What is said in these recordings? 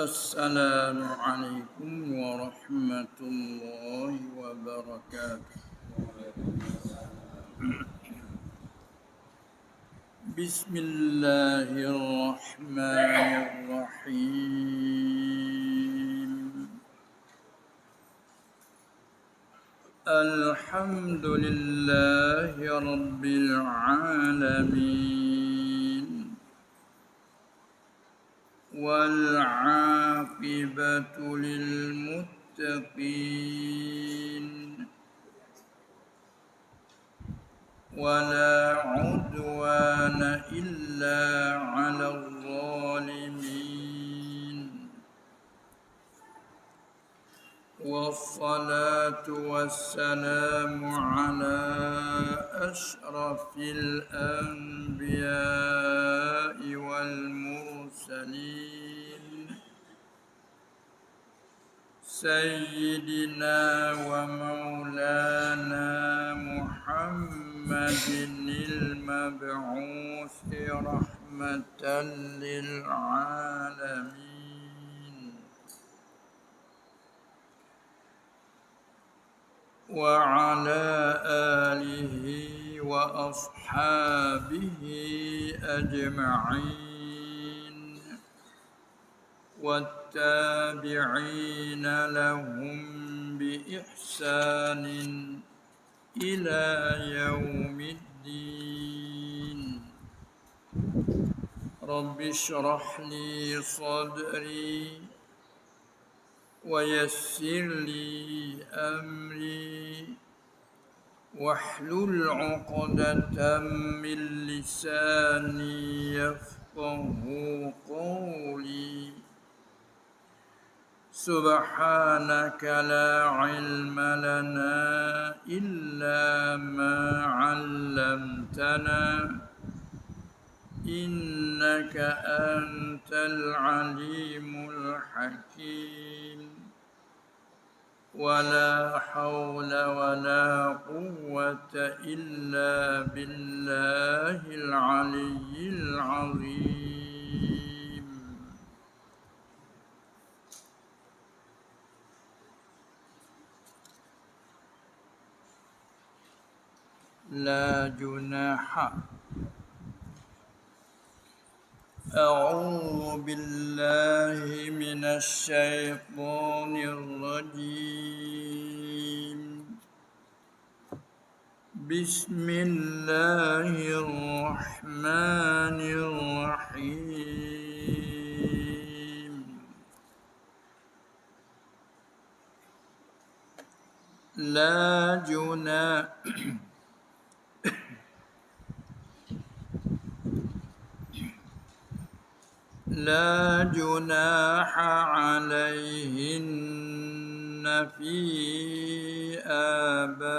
السلام عليكم ورحمة الله وبركاته. بسم الله الرحمن الرحيم. الحمد لله رب العالمين، والعاقبة للمتقين، ولا عدوان إلا على الظالمين، والصلاة والسلام على أشرف الأنبياء والمرسلين، سيدنا ومولانا محمد المبعوث رحمة للعالمين، وعلى آله وأصحابه أجمعين، والتابعين لهم بإحسان إلى يوم الدين. رب اشرح لي صدري ويسر لي أمري واحلل عقدة من لساني يفقه قولي. سبحانك لا علم لنا إلا ما علمتنا إنك أنت العليم الحكيم. ولا حول ولا قوة إلا بالله العلي العظيم. لا جناح. أعوذ بالله من الشيطان الرجيم. بسم الله الرحمن الرحيم. لا جناح لا جناح عليهن في آبائهن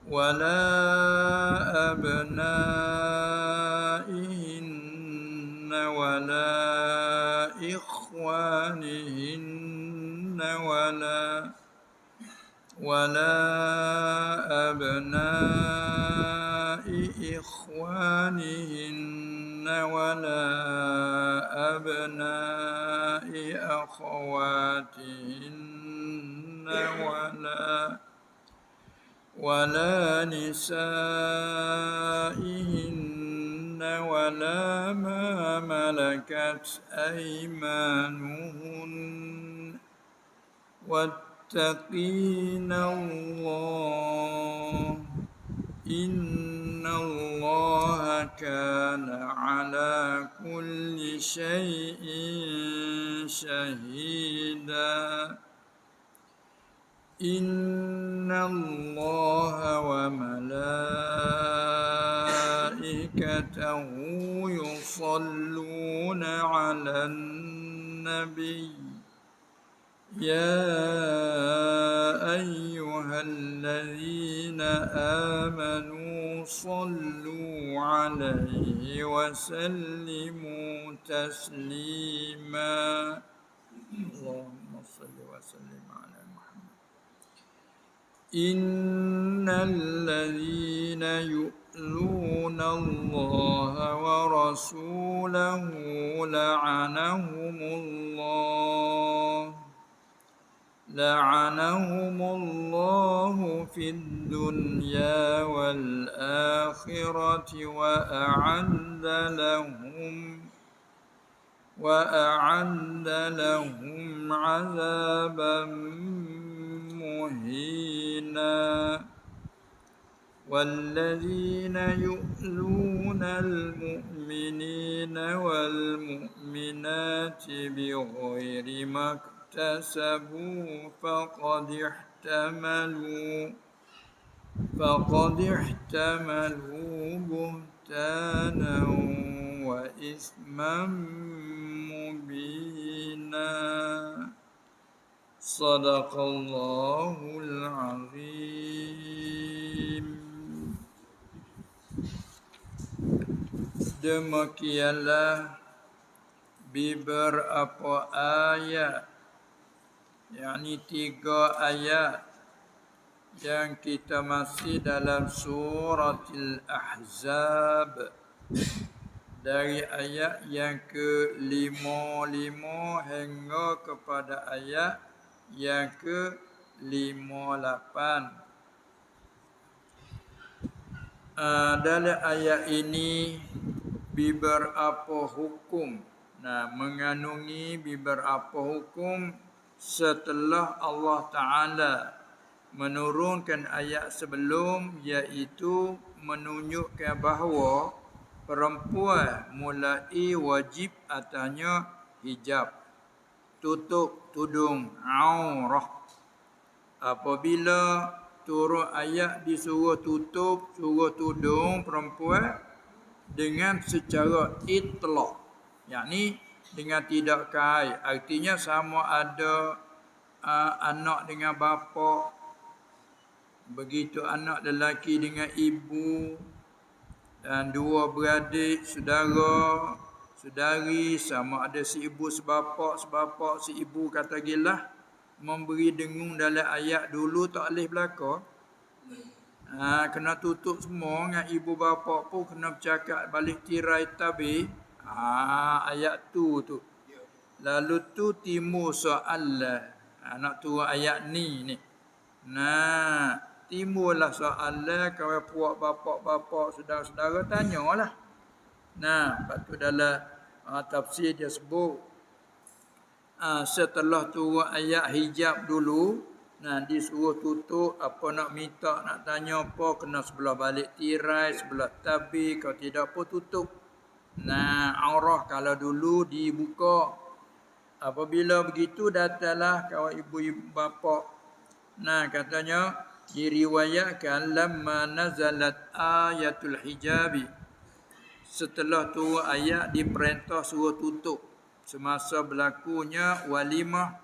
ولا أبنائهن ولا إخوانهن ولا أبناء إخوانهن ولا أبناء أخواتهن ولا نسائهن ولا ما ملكت أيمانهن، واتقين الله إن الله كان على كل شيء شهيدا. إن الله وملائكته يصلون على النبي يا أيها الذين آمنوا صلوا عليه وسلموا تسليما. اللهم صل وسلم على محمد. إن الذين يؤذون الله ورسوله لعنهم الله في الدنيا والآخرة وأعد لهم عذابا مهينا والذين يؤذون المؤمنين والمؤمنات بغير ما اكتسبوا فقد احتملوا بهتانا وإثما مبينا صدق الله العظيم. Demikianlah beberapa ayat, yakni 3 ayat yang kita masih dalam surah Al-Ahzab, dari ayat yang ke-55 hingga kepada ayat yang ke-58. Dalam ayat ini beberapa hukum, mengandungi beberapa hukum setelah Allah Ta'ala menurunkan ayat sebelum, iaitu menunjukkan bahawa perempuan mulai wajib atasnya hijab, tutup tudung aurah. Apabila turun ayat disuruh tutup, suruh tudung perempuan dengan secara itlaq, yakni dengan tidak kait. Artinya sama ada anak dengan bapa, begitu anak lelaki dengan ibu, dan 2 beradik, saudara, saudari, sama ada si ibu sebapak, si ibu kata gilah, memberi dengung dalam ayat dulu tak boleh berlaku. Kena tutup semua, dengan ibu bapa pun kena bercakap balik tirai tabir. Ayat tu. Lalu tu timbul soalan, nak turun ayat ni. Timbullah soalan, kalau puak bapak, saudara-saudara tanyalah. Lepas tu dalam tafsir dia sebut, setelah turun ayat hijab dulu, disuruh tutup, apa nak minta, nak tanya apa, kena sebelah balik tirai, sebelah tabir, kalau tidak apa tutup. Aurah kalau dulu dibuka. Apabila begitu, datanglah kawan ibu bapa. Katanya diriwayatkan lamma nazalat ayatul hijabi, setelah turun ayat diperintah suruh tutup semasa berlakunya walimah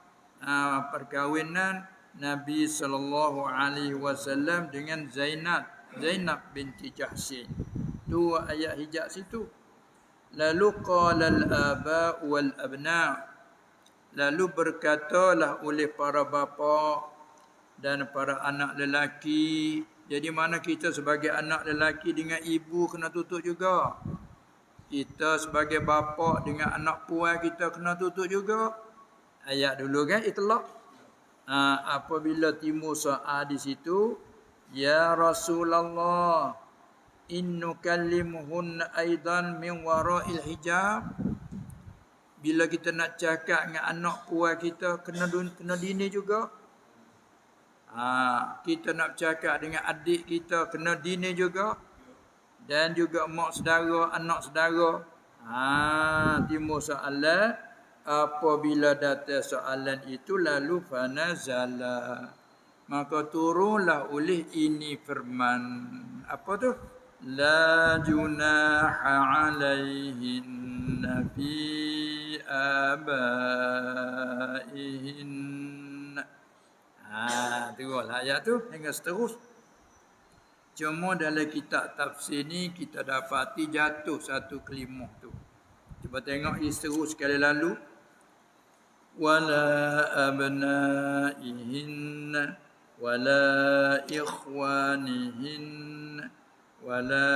perkahwinan Nabi sallallahu alaihi wasallam dengan Zainab binti Jahsin. Tu ayat hijab situ. Lalu qala al-aba wal abna, lalu berkatalah oleh para bapa dan para anak lelaki. Jadi mana kita sebagai anak lelaki dengan ibu kena tutup juga. Kita sebagai bapa dengan anak puan kita kena tutup juga. Ayat dulu kan itlaq. Apabila timbul soal di situ, ya Rasulullah, innukallimuhunna aidan min wara'il hijab. Bila kita nak cakap dengan anak puan kita, kena dini juga. Kita nak cakap dengan adik kita, kena dini juga. Dan juga mak saudara, anak saudara. Timbul soalan. Apabila datang soalan itu, lalu fanazala, maka turunlah oleh ini firman. Apa tu? La junaha alaihinna fi abaihinna. Teruslah ayat tu hingga seterus. Cuma dalam kitab tafsir ni kita dapati jatuh satu kalimah tu. Cuba tengok seterus sekali lalu. Wala abnaihinna wala ikhwanihinna wala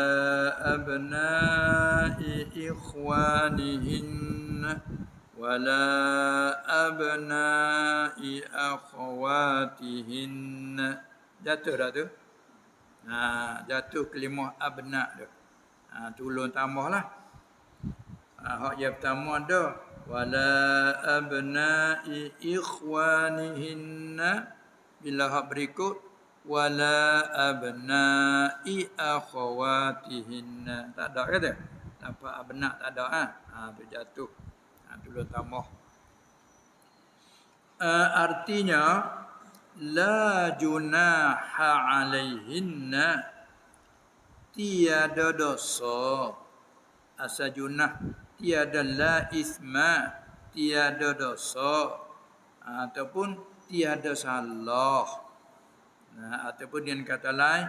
abna'i ikhwanihinna wala abna'i akhwatihinna. Jatuh dah tu. Jatuh kelimah abna tu. Tolong tambahlah. Hak yang pertama ada wala abna'i ikhwanihinna. Bila hak berikut wala abna'i akhwatihinna. Tak ada kata? Nampak abna tak ada tu jatuh. Tolong tambah. Artinya la junaha alaihinna, tiada dosa. Asal junah tiada, la isma tiada dosa, ataupun tiada salah, ataupun dengan kata lain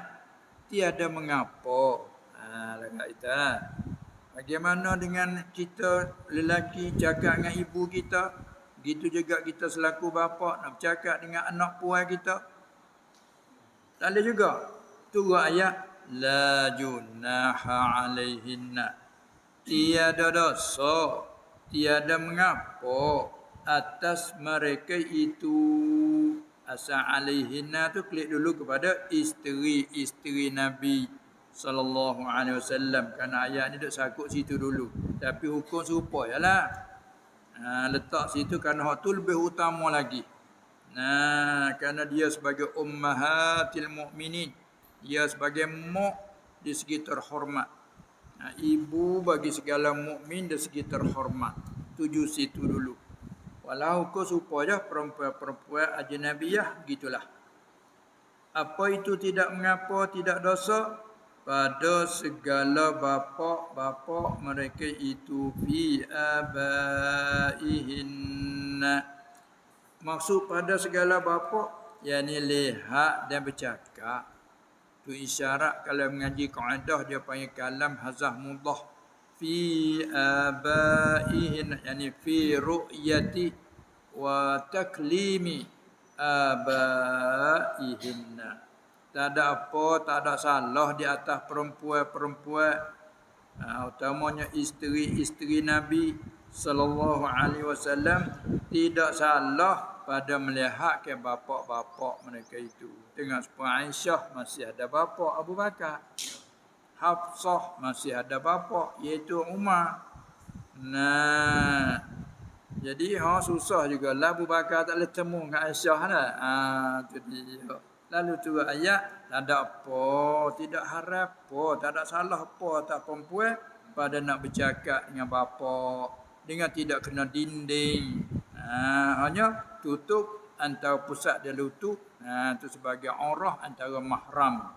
tiada mengapa. Kita bagaimana dengan kita lelaki cakap dengan ibu kita, gitu juga kita selaku bapa nak bercakap dengan anak puan kita. Tak ada juga. Turut ayat la junaha alaihinna, tiada dosa, tiada mengapa atas mereka itu. Asal alaihinna tu klik dulu kepada isteri-isteri Nabi sallallahu alaihi wasallam, kerana ayat ni duk sakut situ dulu. Tapi hukum serupa ialah letak situ kerana hak tu lebih utama lagi. Kerana dia sebagai ummahatil mukminin, dia sebagai mak di segi terhormat. Ibu bagi segala mukmin dari segi terhormat. Tuju situ dulu. Walau hukum serupa je, perempuan-perempuan ajnabiyah gitulah. Apa itu tidak mengapa, tidak dosa? Pada segala bapa mereka itu fi abaihinna. Maksud pada segala bapa, yakni lihat dan bercakap. Tu isyarat kalau mengaji kaedah dia panggil kalam hazah mudah. Fi abaihinna, yakni fi ru'yati wa taklimi abaihinna. Tak ada apa, tak ada salah di atas perempuan-perempuan, utamanya isteri-isteri Nabi sallallahu alaihi wasallam. Tidak salah pada melihat ke bapa-bapa mereka itu. Dengan sepuan Aisyah masih ada bapa Abu Bakar, Hafsah masih ada bapa iaitu Umar. Jadi susah juga lah Abu Bakar tak boleh temu dengan Aisyah dah. Jadi lalu tu ayat, tak ada apa, tidak harap apa, tak ada salah apa atas perempuan pada nak bercakap dengan bapa dengan tidak kena dinding. Hanya tutup antara pusat dan lutut. Itu sebagai aurah antara mahram.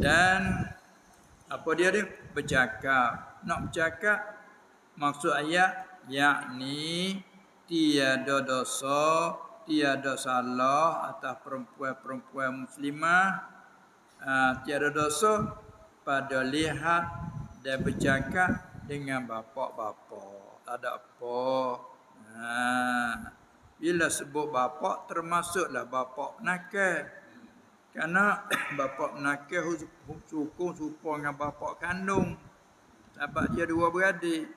Dan apa dia ni? Bercakap. Nak bercakap maksud ayat yakni tiada dosa, tiada salah atas perempuan-perempuan muslimah, tiada dosa pada lihat dan bercakap dengan bapa-bapa. Tak ada apa. Bila sebut bapa, termasuklah bapa penakal. Kerana bapa penakal hukum serupa dengan bapa kandung. Sebab dia dua beradik.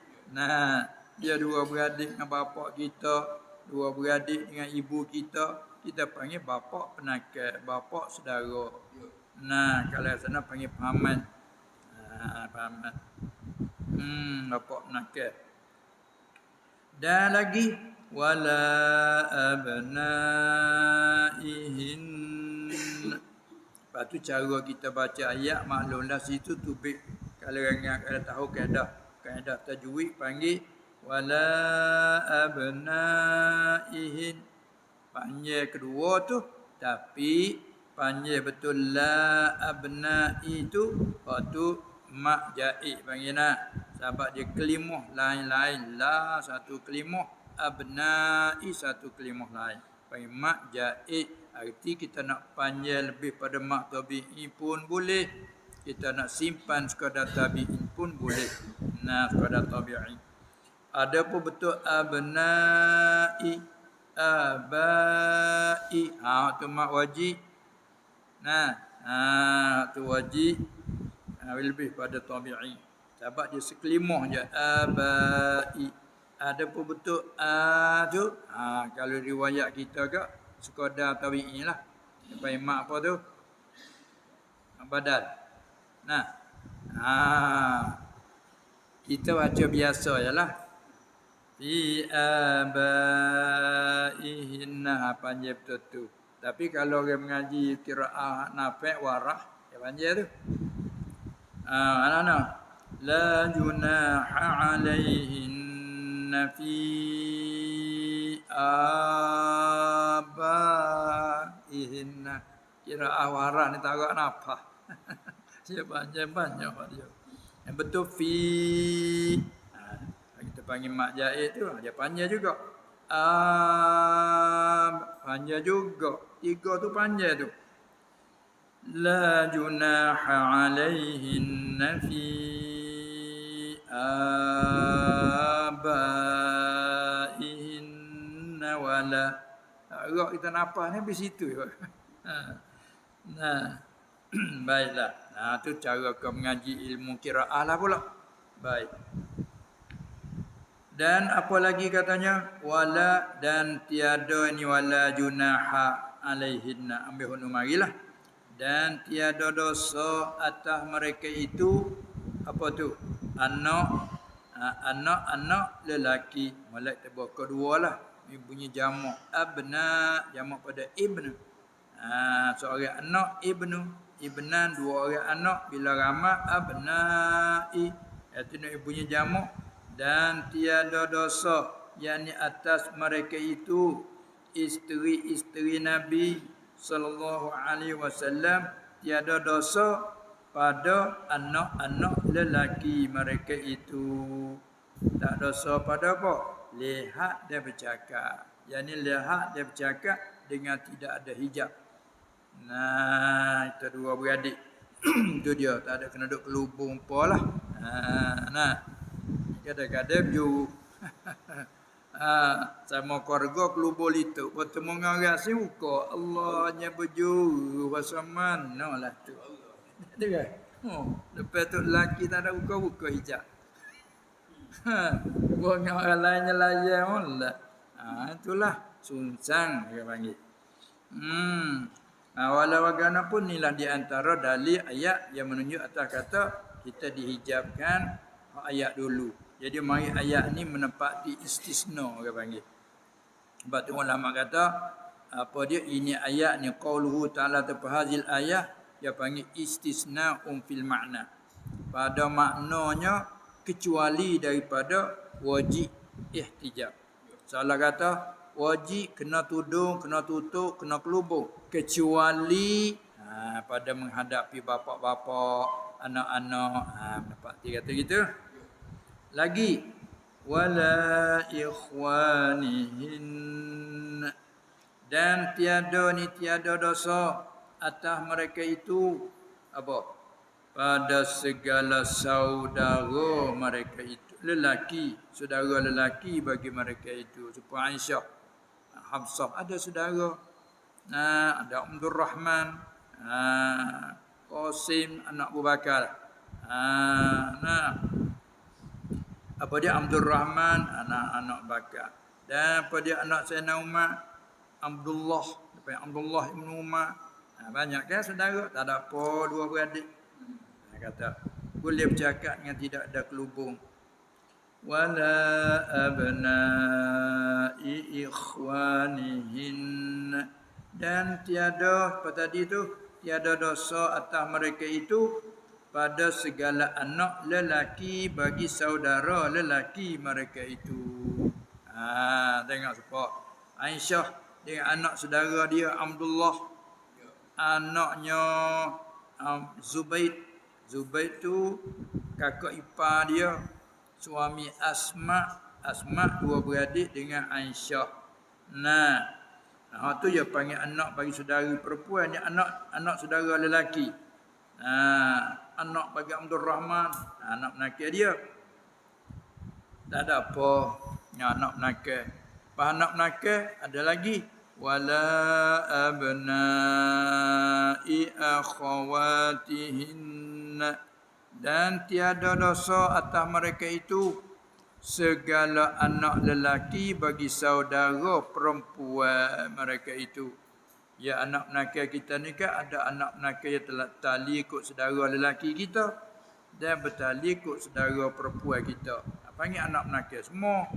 Dia dua beradik dengan bapa kita, dua beradik dengan ibu kita. Kita panggil bapa penakal, bapa saudara. Kalau sana panggil paman. Paman. Bapa penakal. Dan lagi wala abnaihin. Lepas tu cara kita baca ayat maklumlah situ tubik. Kalau orang ada tahu kaedah tajwid panggil wala abnaihin. Panggil kedua tu, tapi panggil betul la abnai tu, waktu mak jaik panggil nak. Sebab dia kelimah lain-lain. La satu kelimah, abnai satu kelimah lain. Panggil mak jaik. Arti kita nak panggil lebih pada mak tabi'i pun boleh. Kita nak simpan sekadar tabi'in pun boleh. Sekadar tabi'in. Ada pun betul abnai. abai. Tu mak wajib. Tu wajib. Lebih pada tabi'i. Sebab dia sekelimah je. Abai. Ada pun bentuk tu. Kalau riwayat kita ke sekadar tabi'i lah. Sampai mak apa tu? Badal. Kita baca biasa je lah. Fi abaihinna panjang betul tu. Tapi kalau orang mengaji qiraah Nafi' Warah, dia panjang tu. La junaha alaihinna fi abaihinna. Qiraah Warah ni tak agak nafah. Dia panjang-panjang dia. Yang betul fi. Kita panggil mak jaid tu, dia panjang juga. Panjang juga. 3 tu panjang tu. La junaha alaihinna fi abaihinna wala. Agak kita nafas ni di situ. Baiklah. Tu cara kau mengaji ilmu qiraah lah pula. Baik. Dan apa lagi katanya? Wala dan tiada ni wala junaha alaihinna. Ambil hundu marilah. Dan tiada dosa atas mereka itu apa tu? Anak lelaki. Molek tebak kedua lah. Ini bunyi jamak. Abna. Jamak pada ibnu. Seorang anak ibnu. Ibnan 2 orang anak. Bila ramai abna'i. Itu nak bunyi jamak. Dan tiada dosa yakni atas mereka itu isteri-isteri Nabi sallallahu alaihi wasallam, tiada dosa pada anak-anak lelaki mereka itu. Tak dosa pada apa? Lihat dia bercakap. Yakni lihat dia bercakap dengan tidak ada hijab. Itu 2 beradik. Itu dia, tak ada kena duduk kelubung apalah. Kadang-kadang you sama keluarga kelubur lituk bertemu dengan orang asing muka Allahnya berjuru pasal mana lah tu. Betul kan? Lepas tu lelaki tak ada buka-buka hijab. Buat dengan orang lainnya layan lah. Itulah sunsang dia panggil. Walau bagaimanapun inilah di antara dalil ayat yang menunjuk atas kata kita dihijabkan ayat dulu. Jadi mari ayat ni menepati istisna orang panggil. Sebab tu ulama kata apa dia ini ayat ni qauluhu ta'ala tafhazil ayat dia panggil istisna fil makna. Pada maknanya kecuali daripada wajib ihtijab. Salah kata wajib kena tudung, kena tutup, kena kelubung kecuali pada menghadapi bapa-bapa, anak-anak, menepati kata gitu. Lagi wala ikhwanihin dan tiada dosa atas mereka itu apa? Pada segala saudara mereka itu lelaki, saudara lelaki bagi mereka itu. Supaya Aisyah, Hafsah ada saudara. Ada Abdul Rahman, Qasim anak Abu Bakar. Apa dia Abdul Rahman anak Bakar. Dan apa dia anak Sayyidina Umar Abdullah, Abdullah ibn Umar. Banyak kan saudara, tak ada apa 2 beradik. Kata boleh bercakap dengan tidak ada kelubung. Wala abna'i ikhwanihin dan tiada apa tadi tu tiada dosa atas mereka itu pada segala anak lelaki bagi saudara lelaki mereka itu. Tengok siapa? Aisyah dengan anak saudara dia Abdullah, anaknya Zubaid. Zubaid tu kakak ipar dia, suami Asma. Asma 2 beradik dengan Aisyah. Tu dia panggil anak bagi saudara perempuan, dia anak saudara lelaki. Anak bagi Abdul Rahman, anak nakal dia. Tak ada apa yang anak nakal. anak nakal ada lagi wala abna'i akhawatihinna, dan tiada dosa atas mereka itu segala anak lelaki bagi saudara perempuan mereka itu. Ya, anak nakal kita ni kan ada anak nakal yang telah tali ikut saudara lelaki kita dan bertali ikut saudara perempuan kita. Panggil anak nakal semua.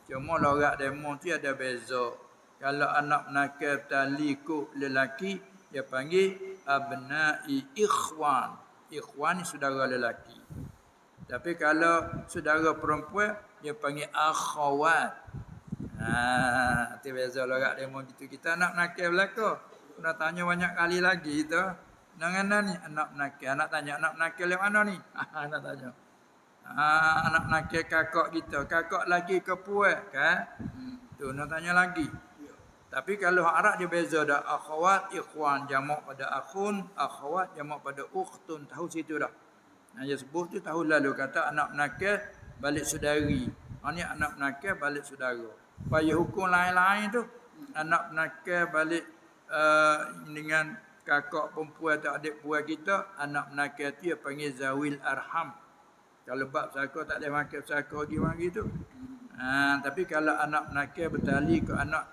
Cuma lorak demo tu ada beza. Kalau anak nakal tali ikut lelaki, dia panggil abna'i ikhwan. Ikhwan ni saudara lelaki. Tapi kalau saudara perempuan, dia panggil akhawat. Itu beza lorak demo gitu. Kita anak nakal belaka. Kena tanya banyak kali lagi tu. Mana ni anak nakal? Anak tanya anak nakal yang mana ni? Anak tanya. Anak nakal kakak kita. Kakak lagi ke puan kan? Tu nak tanya lagi. Tapi kalau Arab dia beza dah. Akhawat, ikhwan, jamak pada akhun, akhawat jamak pada ukhtun. Tahu situ dah. Dia sebut tu tahun lalu kata anak nakal balik saudari. Ni anak nakal balik saudara. Supaya hukum lain-lain tu anak nakal balik dengan kakak perempuan atau adik perempuan kita, anak nakal tu dia panggil zawil arham. Kalau bab saka tak boleh makan saka lagi tu. Tapi kalau anak nakal bertali ke anak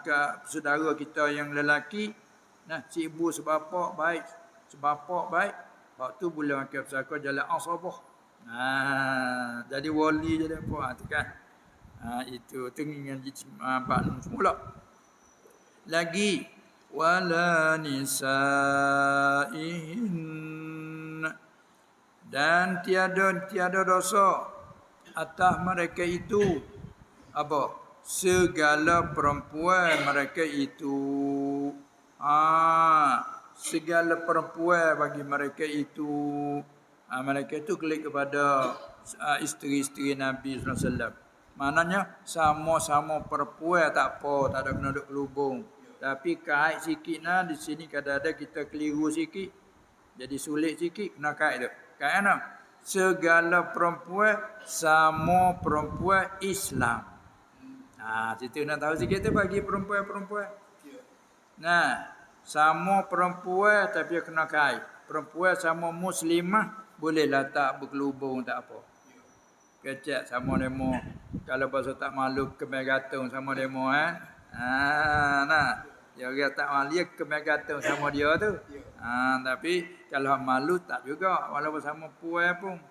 ke saudara kita yang lelaki, si ibu sebapak baik, waktu boleh makan saka jalan asabah. Jadi wali jadi apa tu kan. Itu dengan bab semula. Lagi wala nisaihin, dan tiada dosa atas mereka itu apa? Segala perempuan mereka itu. Segala perempuan bagi mereka itu. Mereka itu klik kepada isteri-isteri Nabi SAW. Maknanya sama-sama perempuan tak apa, tak ada kena duduk kelubung. Tapi kait sikit di sini kadang-kadang kita keliru sikit. Jadi sulit sikit kena kait tu. Kait mana? Segala perempuan sama perempuan Islam. Situ nak tahu sikit tu bagi perempuan-perempuan. Sama perempuan tapi kena kait. Perempuan sama muslimah bolehlah tak berkelubung tak apa. Kecek sama demo. Kalau bahasa tak malu kemai gantung sama demo dia orang tak malu dia kemai gantung sama dia tu. Tapi kalau malu tak juga walaupun sama puai pun.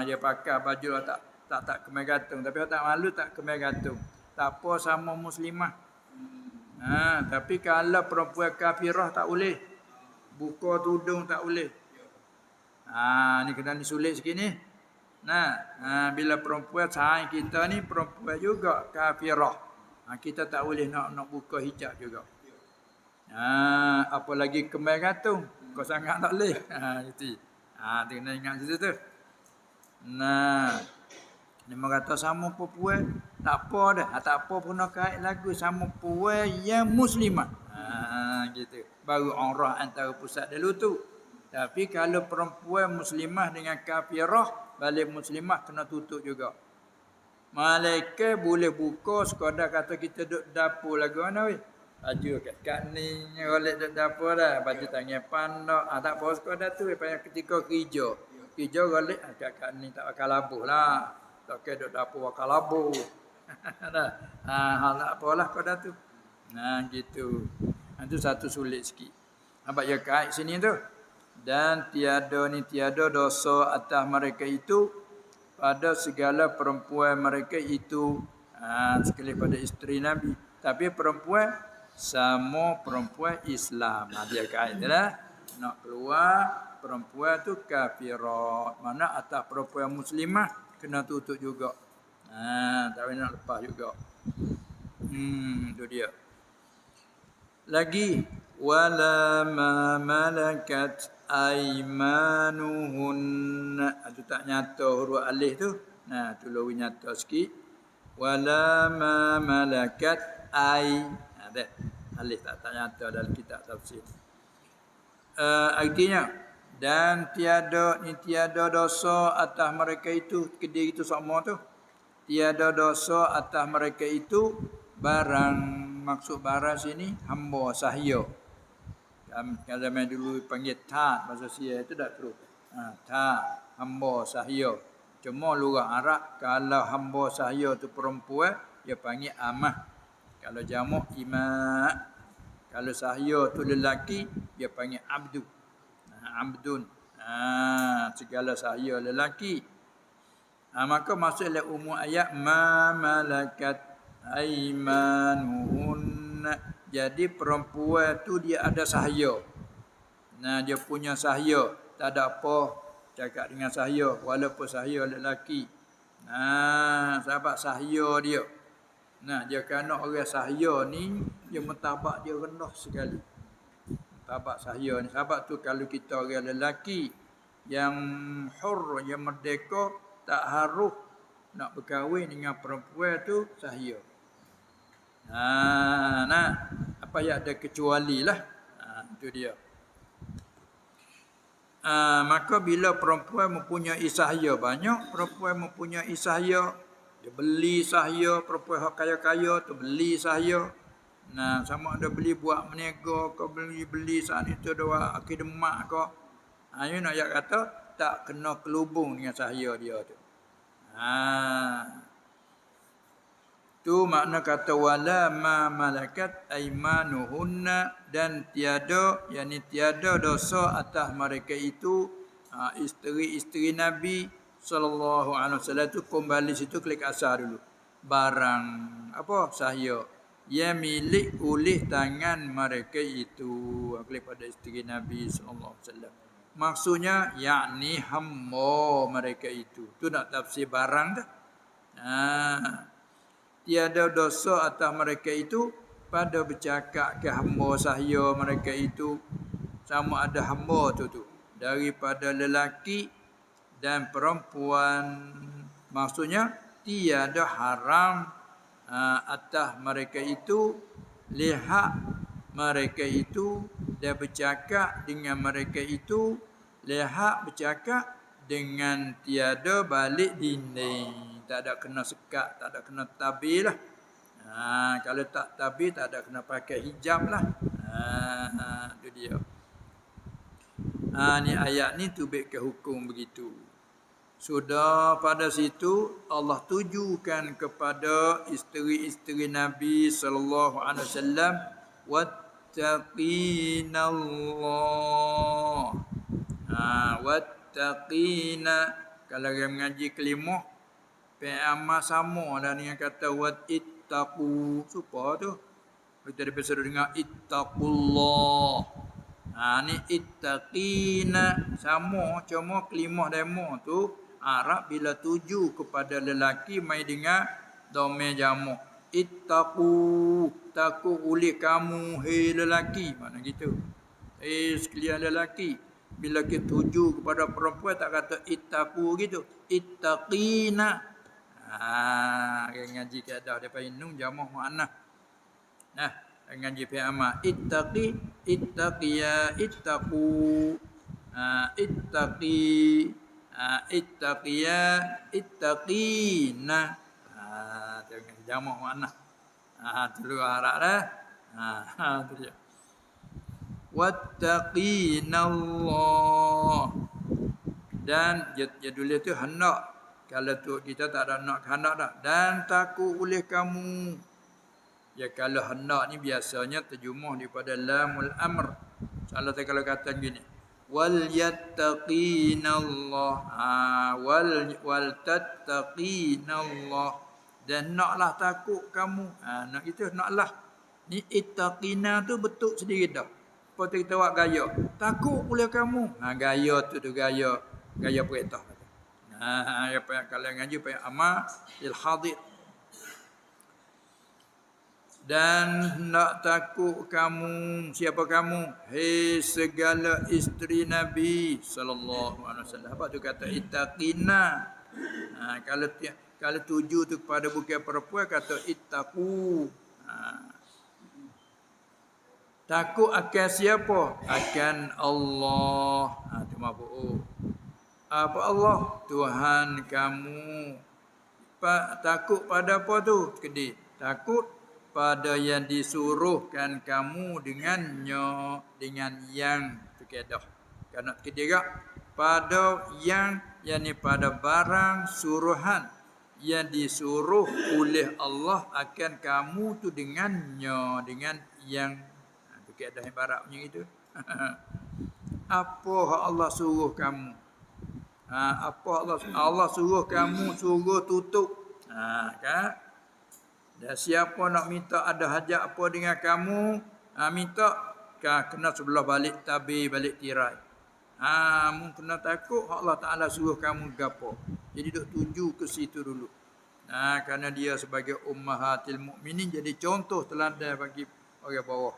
Dia pakai baju tak kemai gantung, tapi tak malu tak kemai gantung. Tak apa sama muslimah. Tapi kalau perempuan kafirah tak boleh. Buka tudung tak boleh. Ni kena disulit sikit ni. Bila perempuan sayang kita ni perempuan juga kafirah. Kita tak boleh nak buka hijab juga. Apalagi kemai gantung. Kau sangat tak boleh. Itu. Tu kena ingat situ tu. Dia kata sama perempuan tak apa dah. Tak apa pun nak kait lagu sama perempuan yang muslimah. Gitu. Baru umrah antara pusat dulu tu. Tapi kalau perempuan muslimah dengan kafirah, balik muslimah kena tutup juga. Malaikat boleh buka sekadar kata kita duduk dapur lagu mana weh. Baju kat ni golek duduk dapur dah, baju tangan pandak. Tak apa sekadar tu payah ketika kerja. Kerja golek kat ni tak bakal labuh lah. Tak kira duduk dapur bakal labuh. Tak apalah sekadar tu. Gitu. Itu satu sulit sikit. Nampak ya kait sini tu. Dan tiada dosa atas mereka itu pada segala perempuan mereka itu. Sekali pada isteri Nabi. Tapi perempuan sama perempuan Islam. Dia kait dah. Nak keluar perempuan tu kafirat. Mana atas perempuan muslimah kena tutup juga. Tak boleh nak lepas juga. Itu dia. Lagi wala ma malakat aimanuhun. Itu tak nyata huruf alif tu. Tu lebih nyata sikit. Wala ma malakat alif tak nyata dalam kitab tafsir. Artinya dan tiada dosa atas mereka itu, kediri itu sama tu. Tiada dosa atas mereka itu barang, maksud barang sini hamba sahaya. Kalau zaman dulu panggil ta, bahasa Sia itu tak terus. Ta, hamba sahaya. Cuma lurah Arab kalau hamba sahaya tu perempuan dia panggil amah. Kalau jamak ima. Kalau sahaya tu lelaki dia panggil abdu. Abdun. Segala sahaya lelaki. Maka masuk dalam umum ayat ma malakat aimanuhun. Jadi perempuan tu dia ada sahaya. Dia punya sahaya. Tak ada apa cakap dengan sahaya walaupun sahaya lelaki. Sebab sahaya dia. Dia kerana orang sahaya ni dia mentabak dia rendah sekali. Mentabak sahaya ni. Sebab tu kalau kita orang lelaki yang hur, yang merdeka, tak harus nak berkahwin dengan perempuan tu sahaya. Apa yang ada kecuali lah. Itu dia. Maka bila perempuan mempunyai sahaya banyak, perempuan mempunyai sahaya, dia beli sahaya, perempuan hak kaya-kaya tu beli sahaya. Sama ada beli buat meniaga ke, beli saat itu ada akidemak ke. Ini nak kata tak kena kelubung dengan sahaya dia tu. Tu makna kata wala ma malakat aimanuhunna, dan tiada, yakni tiada dosa atas mereka itu, isteri-isteri Nabi sallallahu alaihi wasallam tu. Kembali situ klik asar dulu. Barang apa sahaya yang milik oleh tangan mereka itu, klik pada isteri Nabi sallallahu alaihi wasallam. Maksudnya yakni hamba mereka itu. Tu nak tafsir barang dah. Tiada dosa atas mereka itu pada bercakap ke hamba sahaya mereka itu, sama ada hamba tu daripada lelaki dan perempuan. Maksudnya tiada haram atas mereka itu lihat mereka itu dan bercakap dengan mereka itu, lihat bercakap dengan tiada balik dinding. Tak ada kena sekat, tak ada kena tabir lah. Kalau tak tabir, tak ada kena pakai hijab lah. Itu dia. Ni ayat ni tubik ke hukum begitu. Sudah pada situ Allah tujukan kepada isteri-isteri Nabi sallallahu alaihi wasallam, wattaqinallah. Wattaqina, kalau dia mengaji kelimah Amal sama dan yang kata wat ittaqu, supa tu. Kita biasa dengar ittaqullah. Ni ittaqina sama, cuma kelimah demo tu Arab bila tuju kepada lelaki mai dengan dhamir jamak. Ittaqu, takut oleh kamu hei lelaki, mana gitu. Sekalian lelaki. Bila kita tuju kepada perempuan tak kata ittaqu gitu. Ittaqina. Ngaji kaedah daripada nun jamak muannah. Ngaji fi amal ittaqi, ittaqiya, ittaqu, ittaqi, ittaqiya, ittaqina. Tengok jamak muannah. Tu Arab dah. Tu dia. Wattaqinallah. Dan jadul itu hendak. Kalau tu kita tak ada nak hendak dah. Dan takut oleh kamu. Ya kalau hendak ni biasanya terjemah daripada lamul amr. Kalau kata gini. Wal yattaqinallah. Wal tattaqinallah. Dan naklah takut kamu. Nak itu naklah. Ni ittaqina tu betul sendiri dah. Lepas kita buat gaya. Takut oleh kamu. Gaya tu gaya perintah. Kalau ngaji payah amal il hadir. Dan nak takut kamu, siapa kamu? Hei segala isteri Nabi sallallahu alaihi wasallam. Apa tu kata ittaqina? Kalau tuju tu kepada bukan perempuan kata ittaqu. Takut akan siapa? Akan Allah. Tu mabuk. Apa Allah? Tuhan kamu. Takut pada apa tu? Kedip. Takut pada yang disuruhkan kamu dengannya, dengan yang tu kaedah. Karena ketiga pada yang yakni pada barang suruhan yang disuruh oleh Allah akan kamu tu dengannya, dengan yang tu kaedah ibarat punya itu. Apa hak Allah suruh kamu? Apa Allah suruh kamu suruh tutup. Kan? Dan siapa nak minta ada hajat apa dengan kamu, minta kena sebelah balik tabir, balik tirai. Mu kena takut Allah Taala suruh kamu gapo. Jadi duk tuju ke situ dulu. Kerana dia sebagai ummahatil mukminin jadi contoh teladan bagi orang bawah.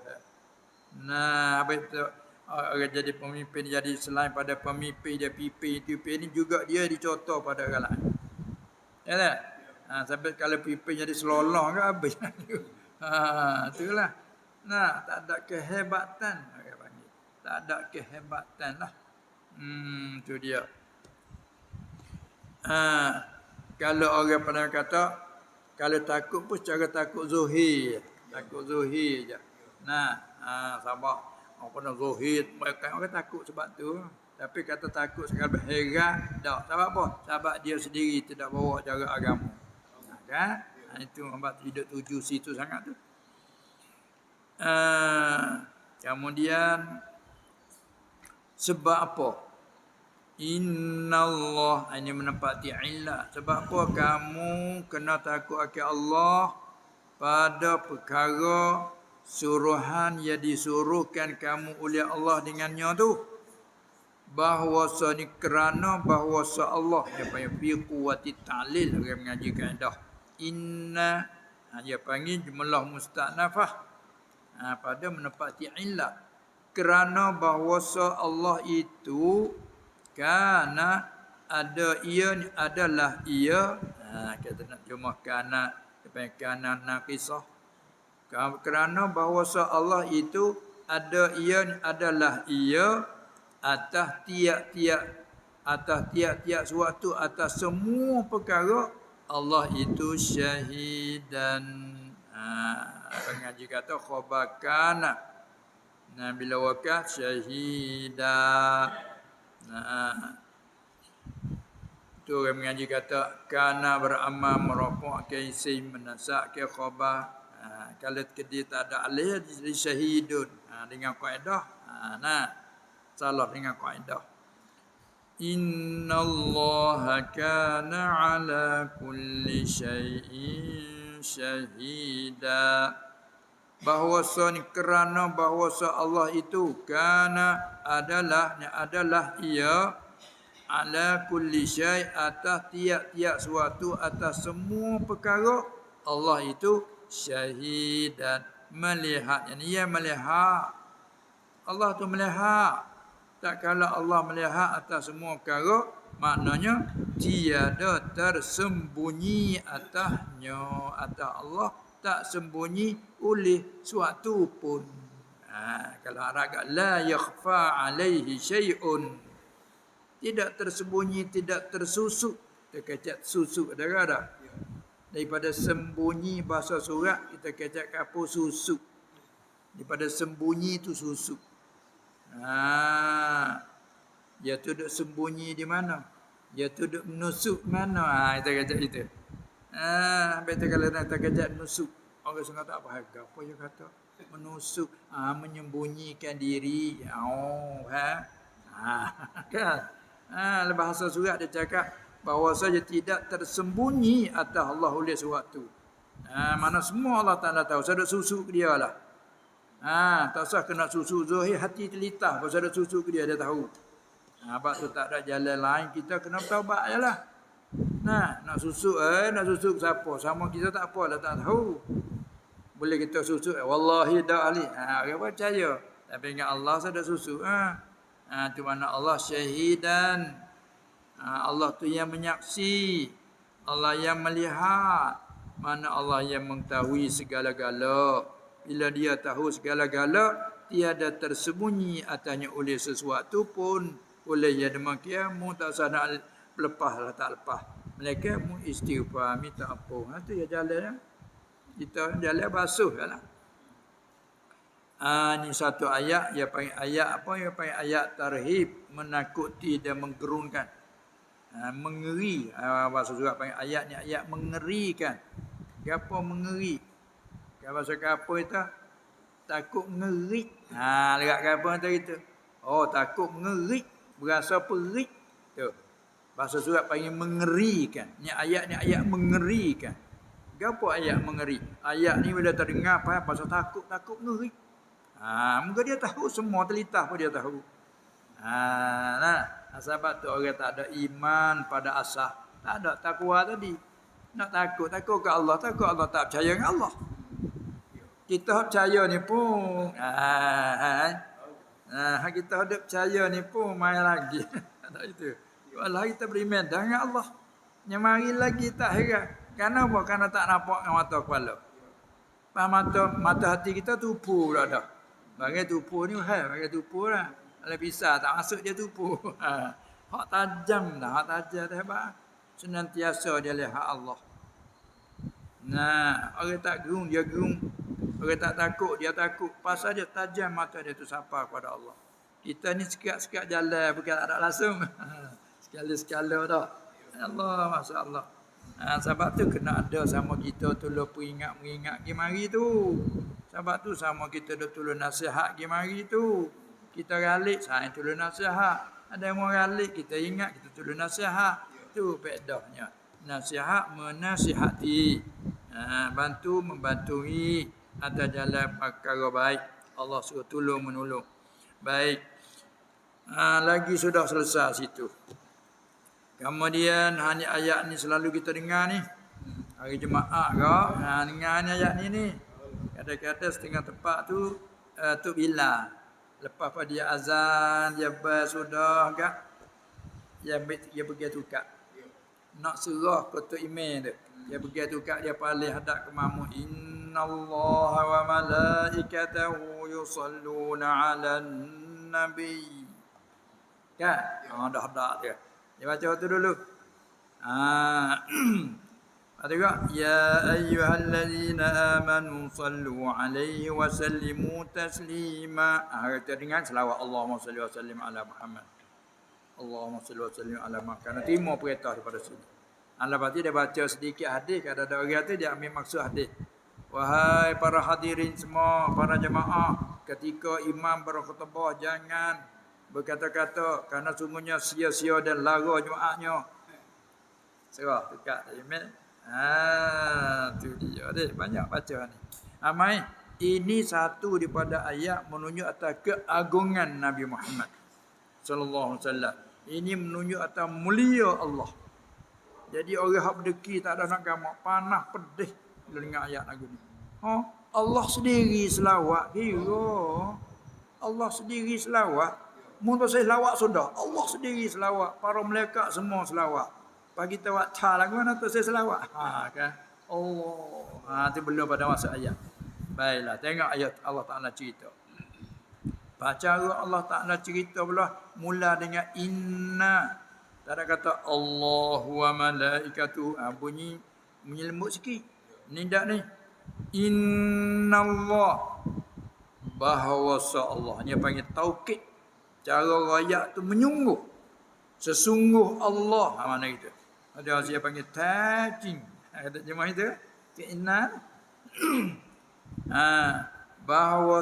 Apa itu orang jadi pemimpin, jadi selain pada pemimpin dia pimpin ni juga dia dicontoh pada orang lain. Ya tak? Sampai kalau pimpin jadi selolong ke habis. Itulah. Tak ada kehebatan orang panggil. Tak ada kehebatan lah. Tu dia. Kalau orang pernah kata kalau takut pun cara takut zuhir. Takut zuhir je. Sabar. Orang pernah zuhir, orang takut sebab tu. Tapi kata takut sekali berheran, tak. Sebab apa? Sebab dia sendiri tidak bawa cara agama. Kan? Itu hamba tidak tuju situ sangat tu. Kemudian sebab apa? Innallah, ini menempati illah. Sebab apa kamu kena takut akan Allah pada perkara suruhan yang disuruhkan kamu oleh Allah dengannya tu? Bahwasanya kerana bahwasa Allah dia panggil fi quwwati ta'lil, orang mengaji kaedah. Inna dia panggil jumlah musta'nafah pada menepati illah. Kerana bahwasa Allah itu kana ada ia adalah ia, kita nak cuma kana dia panggil kana naqisah. Kerana bahwasa Allah itu ada ia adalah ia atas tiap-tiap suatu, atas semua perkara Allah itu syahidan. Pengaji kata khabakana. Bila wakah syahida. Tu orang mengaji kata kana beramal merafa' ke isim menasak ke khabar. Kalau dia tak ada alih jadi syahidun. Dengan kaedah. Salah dengan kaedah. Innallaha kana ala kulli syai'in syahida. Bahwasanya kerana bahwasa Allah itu kana adalah ia ala kulli syai' atas tiap-tiap suatu, atas semua perkara Allah itu syahidan, melihat. Yang ia melihat. Allah tu melihat. Tak kala Allah melihat atas semua perkara, maknanya tiada tersembunyi atasnya. Atas Allah tak sembunyi oleh suatu pun. Kalau agak la yakhfa alaihi syai'un, tidak tersembunyi, tidak tersusuk. Terkecak susuk ada. Daripada sembunyi bahasa surat kita kecak kapur susuk. Daripada sembunyi itu susuk. Dia tu duduk sembunyi di mana? Dia tu duduk menusuk mana? Kita kata itu. Betul kalau nak kata menusuk. Orang sangat tak faham. Apa dia kata? Menusuk. Menyembunyikan diri. Kan? Bahasa surat dia cakap bahawa saja tidak tersembunyi atas Allah oleh sesuatu. Mana semua Allah Ta'ala tahu. Saya susuk dia lah. Tak usah kena susu zuhir, hati telitah pasal ada susu ke dia tahu. Sebab tu tak ada jalan lain, kita kena taubat jelah. Nak susu nak susu siapa? Sama kita tak apalah, tak tahu. Boleh kita susu, wallahi dak ahli. Orang percaya. Tapi ingat Allah sudah susu. Tu mana Allah syahidan. Allah tu yang menyaksi. Allah yang melihat. Mana Allah yang mengetahui segala-gala. Bila dia tahu segala-gala, tiada tersembunyi atasnya oleh sesuatu pun. Oleh yang demikian, mu tak usah nak lepas lah, tak lepas. Mereka mu istighfar, minta ampun. Itu ya jalan. Kita jalan basuh lah. Ni satu ayat, dia panggil ayat apa? Dia panggil ayat tarhib, menakuti dan menggerunkan. Mengeri. Bahasa surat panggil ayat ni ayat mengerikan. Apa mengeri? Bahasa apa itu? Takut mengerik. Lekat apa tadi tu? Oh, takut mengerik, berasa perik. Tu. Bahasa surat panggil mengerikan. Ni ayat mengerikan. Apa ayat mengeri? Ayat ni bila terdengar apa? Pasal takut mengerik. Muka dia tahu, semua telitah pun dia tahu. Sebab tu orang tak ada iman pada asas. Tak ada takwa tadi. Nak takut ke Allah, takut Allah tak percaya dengan Allah. Kita percaya ni pun kita ada percaya ni pun main lagi. Tak itu. Walau kita beriman dengan Allah. Yang mari lagi tak heran. Kenapa? Kerana tak nampak dengan mata kepala. Mata hati kita tupu dah dah. Bagai tupu ni bagai tupu lah. Kalau pisah tak masuk dia tupu. Hak tajam dah, hak tajam dah hebat. Senantiasa dia lihat Allah. Orang tak gerung, dia gerung. Orang tak takut, dia takut. Pasal dia tajam mata dia tu sapa kepada Allah. Kita ni sekat-sekat jalan, bukan tak ada langsung. Sekali-sekala dah. Allah, Masya Allah. Sebab tu kena ada sama kita tolong peringat-meringat pergi mari tu. Sebab tu sama kita dah tolong nasihat pergi mari tu. Kita ralik, saya tolong nasihat. Ada yang mau ralik, kita ingat, kita tolong nasihat. Tu faedahnya. Nasihat menasihati. Bantu membantui atas jalan perkara baik. Allah suruh tolong menolong. Baik. Lagi sudah selesai situ. Kemudian ayat ni selalu kita dengar ni. Hari Jumaat ke, dengar ni ayat ni. Kadang-kadang setengah tempat tu bila lepas pada dia azan, dia sudah agak dia pergi tukar. Nak serah kotak email dia. Dia pergi tukar, dia paling hadap ke mamu. Innallaha wa malaikatahu yusalluna 'alan nabi. Kan? Dah hadap dia. Dia baca waktu dulu. Ada juga ya ayyuhallazina amanu sallu alaihi wa sallimu taslima. Kita dengar selawat Allahumma salli wa sallim ala Muhammad. Allahumma salli wa sallim ala Muhammad. Kerana terima perintah daripada sini. Lepas tu dia baca sedikit hadis. Kalau ada orang tu dia ambil maksud hadis. Wahai para hadirin semua, para jemaah, ketika imam berkhutbah jangan berkata-kata kerana sungguhnya sia-sia dan lara Jumaatnya. Serah dekat email. Tu dia deh, banyak baca ni. Amai, ini satu daripada ayat menunjuk atas keagungan Nabi Muhammad sallallahu alaihi wasallam. Ini menunjuk atas mulia Allah. Jadi orang hak berdeki tak ada nak gamak, panas pedih bila dengar ayat lagu ni. Allah sendiri selawat kira. Allah sendiri selawat. Mun saya selawat sudah. Allah sendiri selawat, para malaikat semua selawat. Pagi kita buat ta lagu mana tu saya selawat. Kan? Allah. Tu belum pada masa ayat. Baiklah, tengok ayat Allah Taala cerita. Baca Allah Taala cerita pula mula dengan inna. Tak ada kata Allahu wa malaikatu. Bunyi lembut sikit. Ni tak ni. Innallah. Bahawa Allah. Dia panggil taukid. Cara rakyat tu menyungguh. Sesungguh Allah. Mana itu? Ada saya panggil taking. Kata jemaah itu. Keinna. Bahawa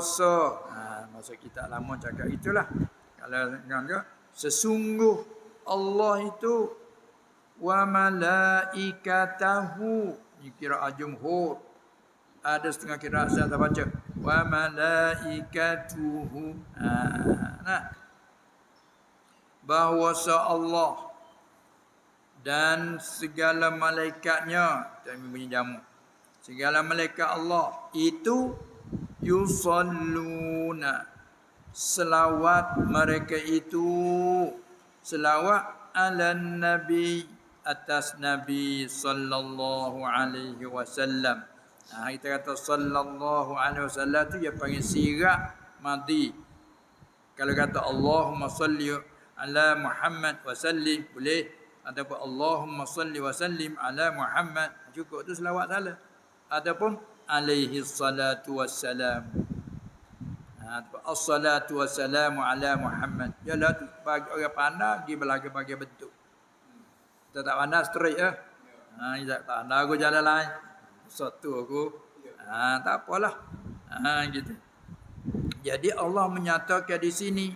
masa kita lama cakap itulah. Kalau enggak sesungguh Allah itu wa malaikatahu. Ini kira jumhur. Ada setengah kira saya tak baca. Wa malaikatuhu. Bahawa Allah dan segala malaikatnya. Kami bunyi jamu. Segala malaikat Allah itu yusalluna. Selawat mereka itu. Selawat ala Nabi, atas Nabi sallallahu alaihi wasallam. Kita kata sallallahu alaihi wasallam tu dia panggil sirah madhi. Kalau kata Allahumma salli ala Muhammad wa sallim boleh, ataupun Allahumma salli wa sallim ala Muhammad cukup tu selawat salah. Ataupun alaihi salatu wassalam. As-salatu wassalamu ala Muhammad. Yalah tu bagi orang pandai pergi bagi bentuk. Kita tak pandai straight ya. Tak pandai aku jalan lain. Satu aku. Tak apalah. Gitu. Jadi Allah menyatakan di sini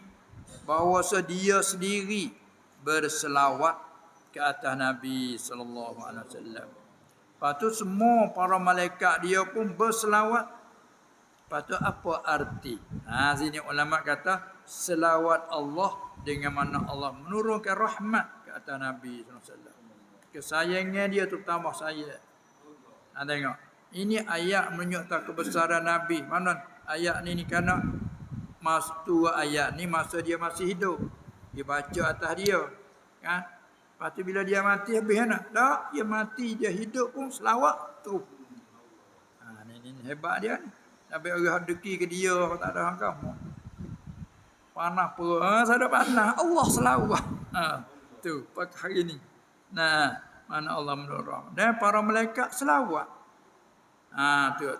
bahawa dia sendiri berselawat ke atas Nabi sallallahu alaihi wasallam. Lepas tu semua para malaikat dia pun berselawat. Lepas tu apa arti? Sini ulama kata selawat Allah dengan mana Allah menurunkan rahmat ke atas Nabi sallallahu alaihi wasallam. Kesayangan dia tu tambah sayang. Tengok. Ini ayat menunjukkan kebesaran Nabi. Mana ayat ni kerana ayat ni masa dia masih hidup. Dia baca atas dia. Kan? Lepas tu bila dia mati habis nak? Tak, dia mati, dia hidup pun selawat tu. Ini hebat dia ni. Sampai orang deki ke dia, tak ada kamu. Panah pun, saya ada panah. Allah selawat. Tu, pakai hari ni. Mana Allah mendorong. Dan para malaikat selawat.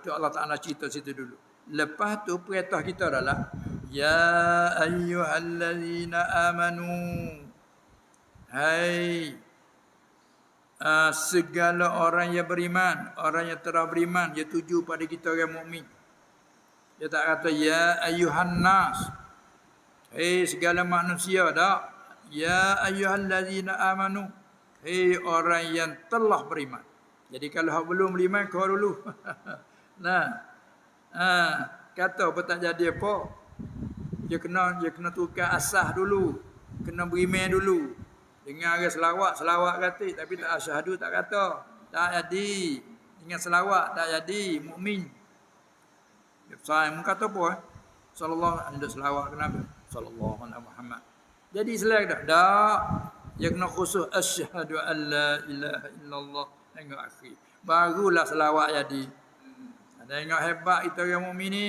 Tu Allah Ta'ala cerita situ dulu. Lepas tu perintah kita adalah ya ayyuhallazina amanu. Hai segala orang yang beriman, orang yang telah beriman, dia tuju pada kita orang mukmin. Dia tak kata ya ayyuhan nas. Hai segala manusia dak. Ya ayyuhallazina amanu. Hai orang yang telah beriman. Jadi kalau belum beriman kau dulu. Kata apa tak jadi apa. Dia kena tukar asah dulu. Kena beriman dulu. Dengan orang selawat kata tapi tak asyhadu tak kata. Tak jadi. Dengan selawat tak jadi mukmin. Saya kata apa? Sallallahu alaihi selawat ke Nabi. Sallallahu alaihi Muhammad. Jadi selawat tak. Dia kena khusus asyhadu an la ilaha illallah. Tengok akhir. Barulah selawat jadi. Tengok hebat kita orang mukmin ni.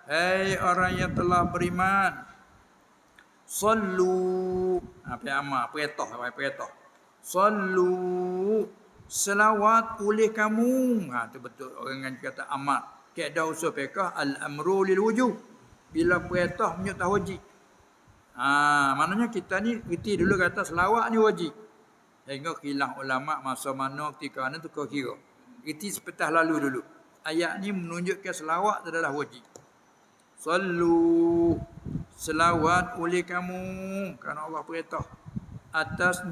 Hai orang yang telah beriman. Sallu. Perintah. Sallu. Selawat oleh kamu. Tu betul orang yang kata amat. Kaedah usul fiqh al-amru lil wujub. Bila perintah menyertai wajib. Maknanya kita ni reti dulu kata selawat ni wajib. Hingga khilaf ulama masa mana ketika mana tu kau kira. Reti sepatah lalu dulu. Ayat ni menunjukkan selawat adalah wajib. Sallu. Selawat oleh kamu. Kerana Allah perintah. Atas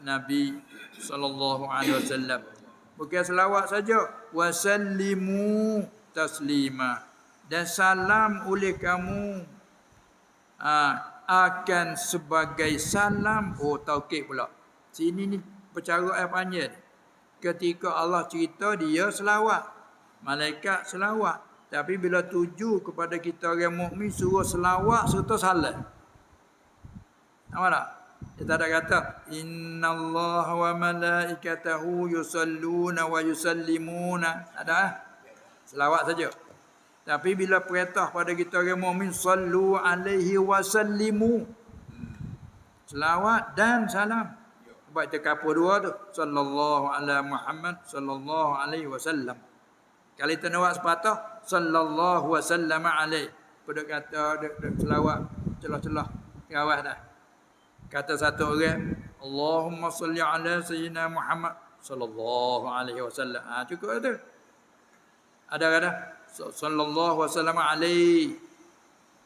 Nabi sallallahu alaihi wasallam. Bukan selawat saja, wasallimu taslima. Dan salam oleh kamu akan sebagai salam. Taukid pula. Sini ni percara yang panjang. Ketika Allah cerita dia selawat. Malaikat selawat. Tapi bila tuju kepada kita orang mukmin suruh selawat serta salam. Nampak tak? Dia tak ada kata innallaha wa malaikatahu yusalluna wa yusallimuna. Ada selawat saja. Tapi bila perintah pada kita orang mukmin sallu alaihi wa sallimu. Selawat dan salam. Sebab kita kapur dua tu. Sallallahu ala Muhammad sallallahu alaihi wasallam. Kalau kita nak buat sepatah sallallahu wasallam alaihi. Pada kata selawat celah-celah kawas dah. Kata satu orang, Allahumma salli ala sayyidina Muhammad sallallahu alaihi wasallam. Cukup tu. Ada kata sallallahu wasallam alaihi.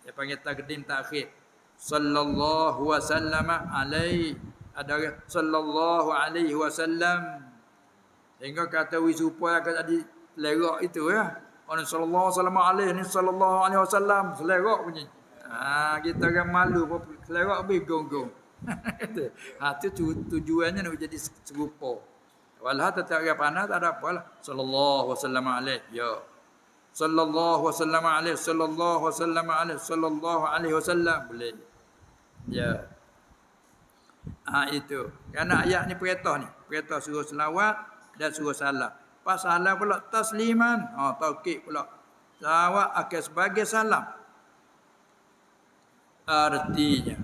Dia panggil takdim takhir. Sallallahu wasallam alaihi. Ada kata sallallahu alaihi wasallam. Hingga kata wisupa akan jadi lerak itu ya. Orang sallallahu wasallam alaihi ni sallallahu alaihi wasallam selerak bunyi. Kita kan malu selerak habis gong-gong. Tu tujuannya nak jadi serupa. Walau tetap orang pandai tak ada apalah. Sallallahu wasallam alaihi. Ya. Sallallahu wasallam alaihi. Sallallahu wasallam alaihi. Sallallahu alaihi wasallam boleh. Ya. Itu. Kerana ayat ni perintah ni. Perintah suruh selawat dan suruh salam. Pas salam pula tasliman. Taukid pula. Selawat akan sebagai salam. Artinya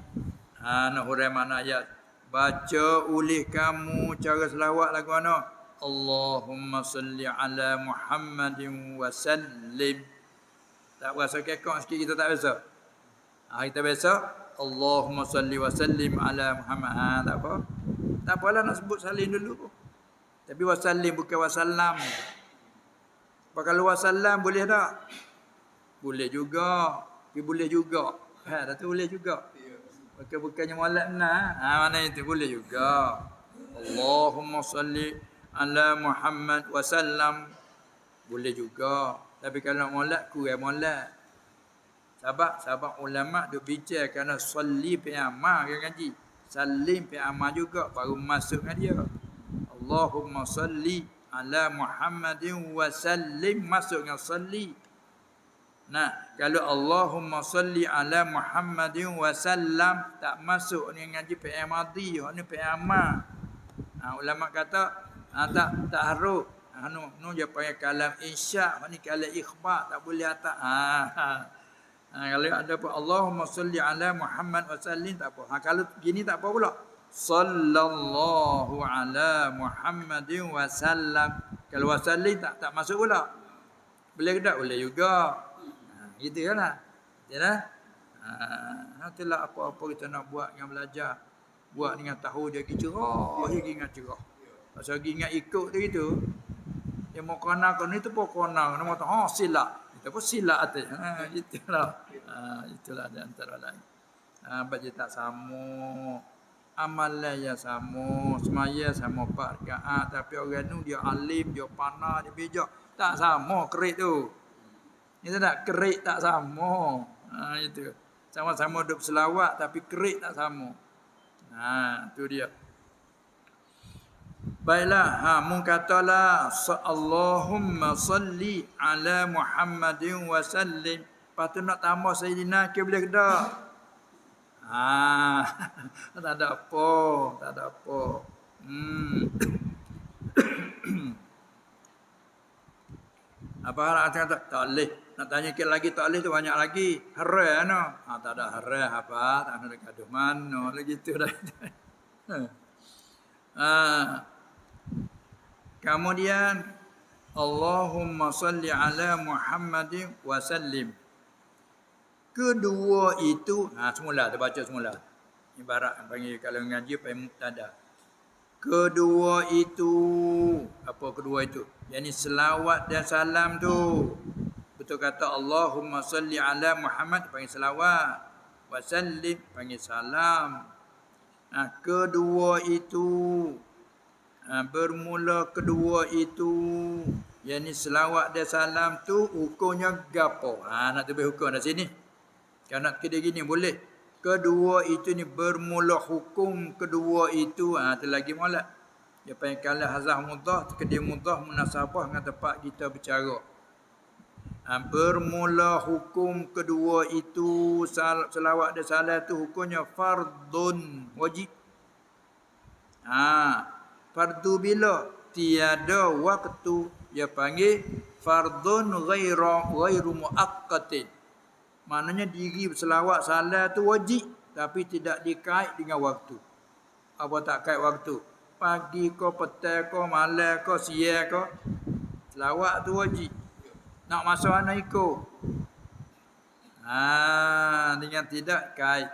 nak huraian mana ayat. Baca oleh kamu cara selawat lagu mana? Allahumma salli ala Muhammadin wa sallim. Tak berasa kekok sikit kita tak biasa. Kita biasa Allahumma salli wa sallim ala Muhammad. Tak apa. Tak apalah nak sebut salim dulu. Tapi wasallim bukan wasallam. Apa kalau wasallam boleh tak? Boleh juga. Tapi boleh juga. Dah tu boleh juga. Bukannya molek benar. Mana itu boleh juga. Allahumma salli ala Muhammad wa sallam. Boleh juga. Tapi kalau molek kurang molek. Sebab ulama duk bincang kerana salli fi amma kan ngaji. Salim fi amma juga baru masuk dengan dia. Allahumma salli ala Muhammadin wa sallim masuk dengan salli. Nah, kalau Allahumma salli ala Muhammadin wa sallam tak masuk ni ngaji fi'il madhi, ni fi'il amma. Ulama kata tak harus. Nu dia panggil kalam insya, ni kalam ikhbar, tak boleh atas. Kalau ada apa Allahumma salli ala Muhammad wa sallim tak apa. Kalau gini tak apa pula. Sallallahu ala Muhammadin wa sallam. Kalau wa sallim tak masuk pula. Boleh ke tak? Boleh juga. Gitu kan lah. Yalah. Itulah apa-apa kita nak buat dengan belajar. Buat dengan tahu dia pergi cerah, dia pergi ingat cerah. Pasal pergi ingat ikut dia gitu. Dia mau kena ni tu pun kena. Dia mau tahu silap. Kita pun silap atas. Itulah. Itulah di antara lain. Baca tak sama. Amalan yang sama. Semaya sama 4 rakaat. Tapi orang tu dia alim, dia panah, dia bijak. Tak sama kerik tu. Itu tak kerik tak sama. Itu. Sama-sama duduk selawat tapi kerik tak sama. Tu dia. Baiklah, mun katalah Allahumma salli ala Muhammadin wa sallim. Lepas tu nak tambah Sayyidina ke boleh ke tak? Tak ada apa, tak ada apa. Apa nak kata tak boleh. Nak tanya ke lagi tak boleh tu banyak lagi. Haram no. Tak ada haram apa, tak ada gaduh mana lagi tu dah. Kemudian Allahumma salli ala Muhammadin wa sallim. Kedua itu semula kita baca semula. Ibarat panggil kalau ngaji panggil mubtada. Kedua itu apa kedua itu? Yani selawat dan salam tu. Betul kata Allahumma salli ala Muhammad panggil selawat. Wa sallim panggil salam. Kedua itu bermula kedua itu yakni selawat dan salam tu hukumnya gapo? Nak lebih hukum dah sini. Kalau nak kira gini boleh. Kedua itu ni bermula hukum kedua itu tu lagi molek. Dia panggil kalah hazah mudah, kedia mudah munasabah dengan tempat kita bercara. Bermula hukum kedua itu selawat dan salam tu hukumnya fardun wajib. Fardu bila tiada waktu dia panggil fardun ghairu muaqqatin. Maknanya diri berselawat salam tu wajib tapi tidak dikait dengan waktu. Apa tak kait waktu? Pagi ko, petang ko, malam ko, siang ko, selawat tu wajib. Nak masuk ana ikut. Dengan tidak kait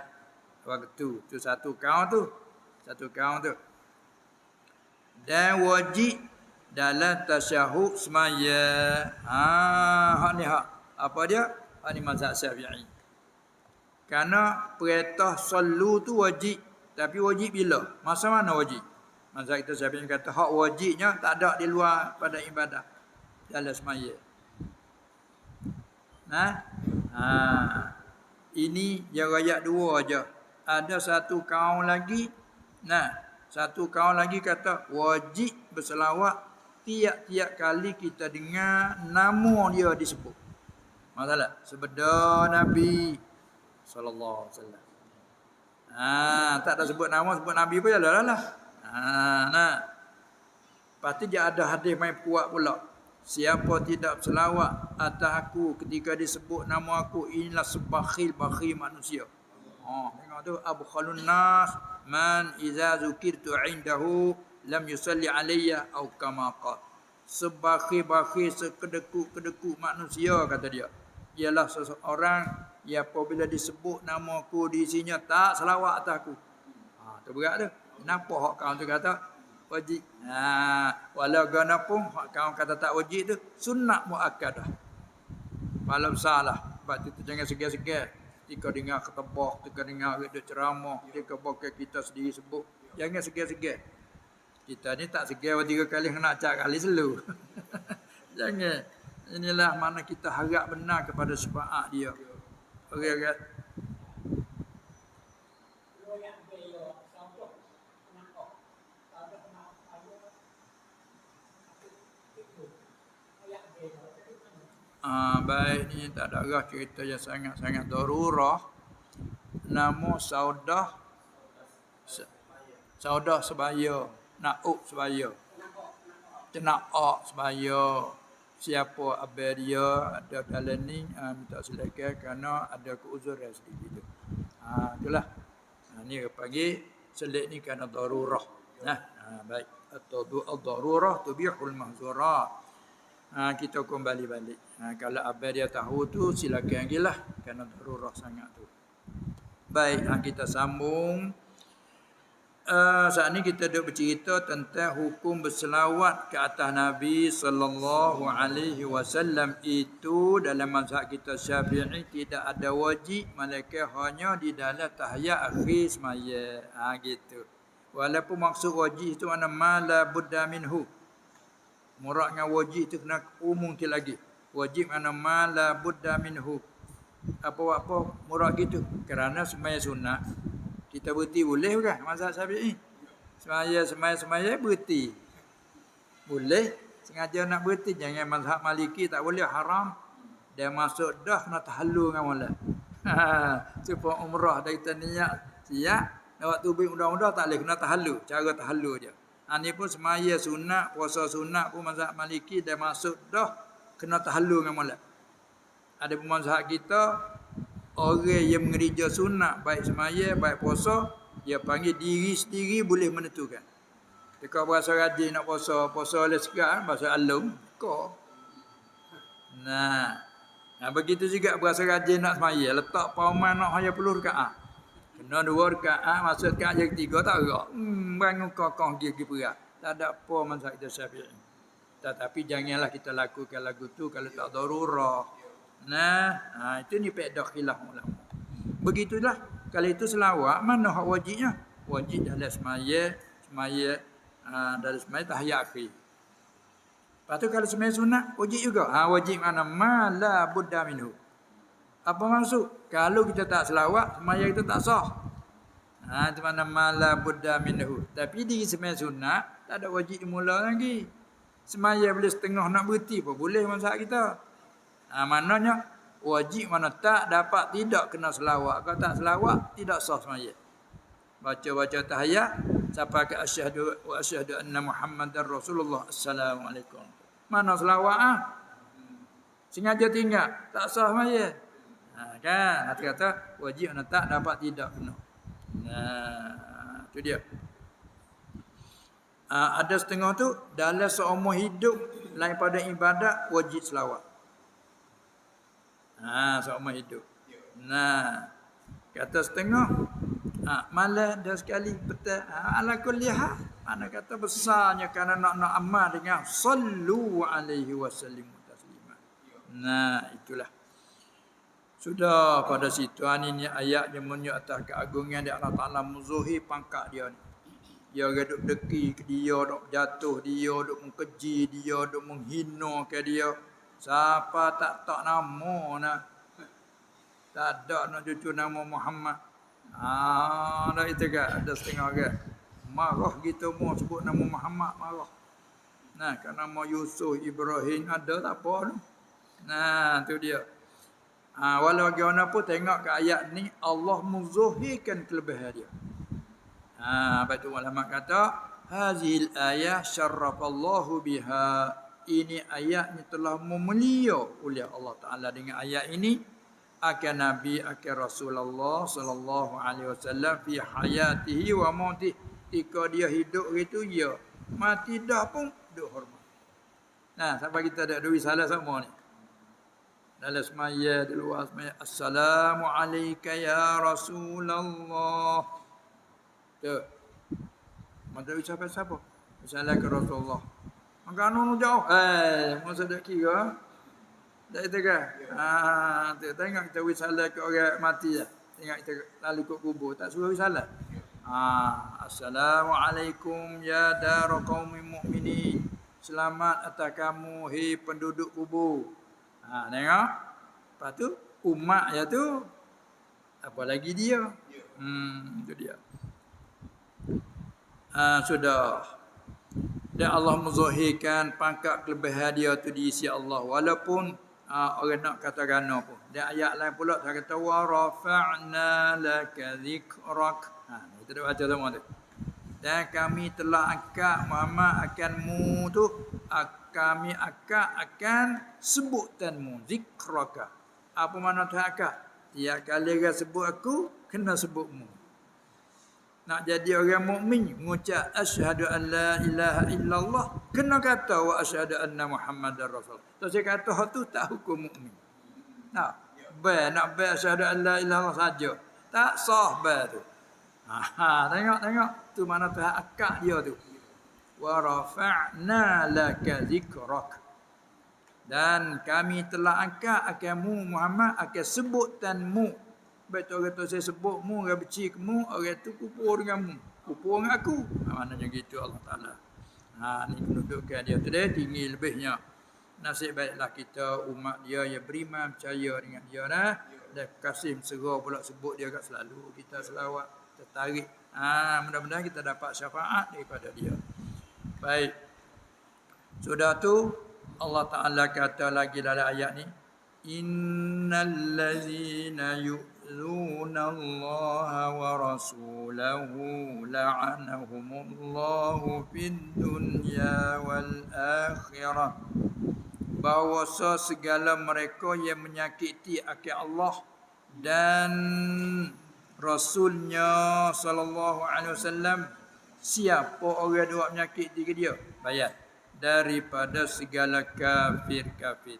waktu. Tu satu kaum tu. Satu kaum tu. Dan wajib dalam tasyahud semaya. Hak ni hak. Apa dia? Hak ni mazhab Syafi'i. Karena perintah sallu tu wajib. Tapi wajib bila? Masa mana wajib? Mazhab kita Syafi'i kata hak wajibnya tak ada di luar pada ibadah. Dalam semaya. Ini yang rakyat dua aja. Ada satu kaum lagi. Satu kaum lagi kata wajib berselawat tiap-tiap kali kita dengar nama dia disebut. Masalah sebeda Nabi sallallahu alaihi wasallam. Tak ada sebut nama, sebut Nabi pun jalan lah. Pasti dia ada hadis main kuat pula. Siapa tidak selawat atas aku ketika disebut nama aku, inilah sebakhil manusia. Tengok tu abkhalun nas man iza zukirtu indahu lam yusalli alayya au kama qala. Sebakhir-bakhir sekedekut-kedekut manusia kata dia. Ialah seseorang yang apabila disebut nama aku di isinya tak selawat atas aku. Tu berat tu. Kenapa hak kaum tu kata wajib? Walau ganapun hak kaum kata tak wajib tu sunnah muakkadah. Malam salah. Sebab tu jangan segar-segar. Ketika dengar ketebah, ketika dengar ada ceramah, ketika pakai kita sendiri sebut, jangan segar-segar. Kita ni tak segar 3 kali nak cak kali selalu. Jangan. Inilah mana kita harap benar kepada syafaat dia. Okey. Baik, ni tak ada arah cerita yang sangat-sangat darurah. Nama Saudah sebaya, Na'uk sebaya, Cena'ak sebaya. Siapa abang dia ada dalam ni minta silakan kerana ada keuzuran sedikit tu. Itulah. Ni pagi selit ni kerana darurah. Baik. Atau darurah tubihul mahzurat. Kita kembali balik. Kalau abang dia tahu tu silakan gilah kerana darurah sangat tu. Baik, kita sambung. Saat ni kita duk bercerita tentang hukum berselawat ke atas Nabi sallallahu alaihi wasallam. Itu dalam mazhab kita Syafi'i tidak ada wajib, melainkan hanya di dalam tahiyat akhir semaya. Gitu. Walaupun maksud wajib itu mana mala budda minhu. Murad dengan wajib itu kena umum sikit lagi. Wajib mana mala budda minhu. Apa-apa murad gitu. Kerana semaya sunat kita berhenti boleh bukan? Mazhab Syafi'i. Semaya berhenti. Boleh. Sengaja nak berhenti. Jangan mazhab Maliki tak boleh. Haram. Dia masuk dah kena tahallul dengan mula. Supaya umrah dari niat siap. Waktu beri undang-undang tak boleh. Kena tahallul. Cara tahallul je. Ini pun semaya sunat. Puasa sunat pun mazhab Maliki. Dia masuk dah kena tahallul dengan mula. Ada pun mazhab kita. Orang yang mengerja sunat baik semaya baik puasa, dia panggil diri sendiri boleh menentukan. Jika berasa rajin nak puasa oleh segar, bahasa alum kau. Begitu juga berasa rajin nak semaya, letak pauman nak hanya 10 rakaat. Kena 2 rakaat, masuk rakaat yang ketiga tak gerak. Bangun kokong gigi berat. Tak ada apa mazhab kita Syafi'i. Tetapi janganlah kita lakukan lagu tu kalau tak darurah. Itu ni pedah khilaf ulama. Begitulah. Kalau itu selawat, mana hak wajibnya? Wajib dalam semaya dalam semaya tahiyat akhir. Lepas tu kalau semaya sunat, wajib juga. Wajib mana? Mala budda minhu. Apa maksud? Kalau kita tak selawat, semaya kita tak sah. Itu mana mala budda minhu. Tapi di semaya sunat, tak ada wajib mula lagi. Semaya boleh setengah nak berhenti pun boleh mazhab kita. Maknanya wajib mana tak dapat tidak kena selawat. Kalau tak selawat tidak sah semaya. Baca-baca tahiyat sampai ke asyhadu wa asyhadu anna Muhammadar Rasulullah. Assalamualaikum. Mana selawat sengaja tinggal tak sah semaya. Kan hati kata wajib mana tak dapat tidak kena. Itu dia. Ada setengah tu dalam seumur hidup lain pada ibadat wajib selawat. Seumur hidup. Kata setengah malam dah sekali petang. Ala kulli hal. Mana kata besarnya kerana nak amal dengan sallu alaihi wasallimu taslima. Itulah. Sudah pada situ ini ayat yang menunjuk atas keagungan dia Allah Taala muzuhi pangkat dia ni. Dia duk deki ke dia, duk jatuh dia, duk mengkeji dia, duk menghina ke dia. Siapa tak nama nak. Tak ada nak cucu nama Muhammad. Dah itu kan. Ada setengah kan. Marah kita mau sebut nama Muhammad, marah. Kan nama Yusuf, Ibrahim ada tak apa tu. Tu dia. Walau bagaimana pun tengok ke ayat ni. Allah muzuhirkan kelebihan dia. Lepas tu ulama kata. Hazil ayah syarrafallahu biha. Ini ayat ni telah memulia oleh Allah Ta'ala dengan ayat ini. Akan Nabi, akan Rasulullah sallallahu alaihi wasallam fi hayatihi wa mautih. Ketika dia hidup itu, Mati dah pun duk hormat. Nah, sampai kita ada duit salah sama ni. Dalam semaya, di luar semaya. Assalamualaikum ya Rasulullah. Tu. Mata ucap siapa? Assalamualaikum Rasulullah. Maka anu jauh. Masa dak kira. Tak itu kan? Tengok kita wisalah ke orang mati ya. Tengok kita lalu ke kubur. Tak suruh wisalah. Assalamualaikum ya dara qaumin mu'minin. Selamat atas kamu, hei penduduk kubur. Tengok. Lepas tu, umat ya tu. Apa lagi dia? Itu dia. Sudah. Dan Allah menzahirkan pangkat kelebihan dia tu di sisi Allah. Walaupun orang nak kata gana pun. Dan ayat lain pula saya kata wa rafa'na laka dzikrak. Kita dah baca semua tu. Dan kami telah angkat Muhammad akanmu tu, kami akan sebutkanmu, zikraka. Apa makna tu angkat? Tiap kali dia sebut aku, kena sebutmu. Nak jadi orang mukmin, mengucap asyhadu an la ilaha illallah, kena kata wa asyhadu anna Muhammadar Rasul. So saya kata tu tak hukum mukmin. Nak asyhadu an la ilaha saja. Tak sah tu. Tengok tu mana tu akak dia tu. Wa rafa'na laka dzikrak. Dan kami telah angkat akanmu Muhammad, akan sebutkanmu. Betul kata saya sebutmu, orang benci kamu, orang tu kupur denganmu. Kupur dengan aku. Maknanya gitu Allah Ta'ala. Ni menunjukkan dia tu dia tinggi lebihnya. Nasib baiklah kita umat dia yang beriman, percaya dengan dia dah. Dan kasih mesra pula sebut dia kat selalu. Kita selawat, tertarik. Mudah-mudahan kita dapat syafaat daripada dia. Baik. Sudah tu Allah Ta'ala kata lagi dalam ayat ni. Innal ladzina yu'zuna Allah wa rasulahu la'anahumullahu fid dunya wal akhirah. Bahawa segala mereka yang menyakiti akan Allah dan Rasulnya sallallahu alaihi wasallam, siapa orang yang menyakiti dia? Bayar. Daripada segala kafir-kafir.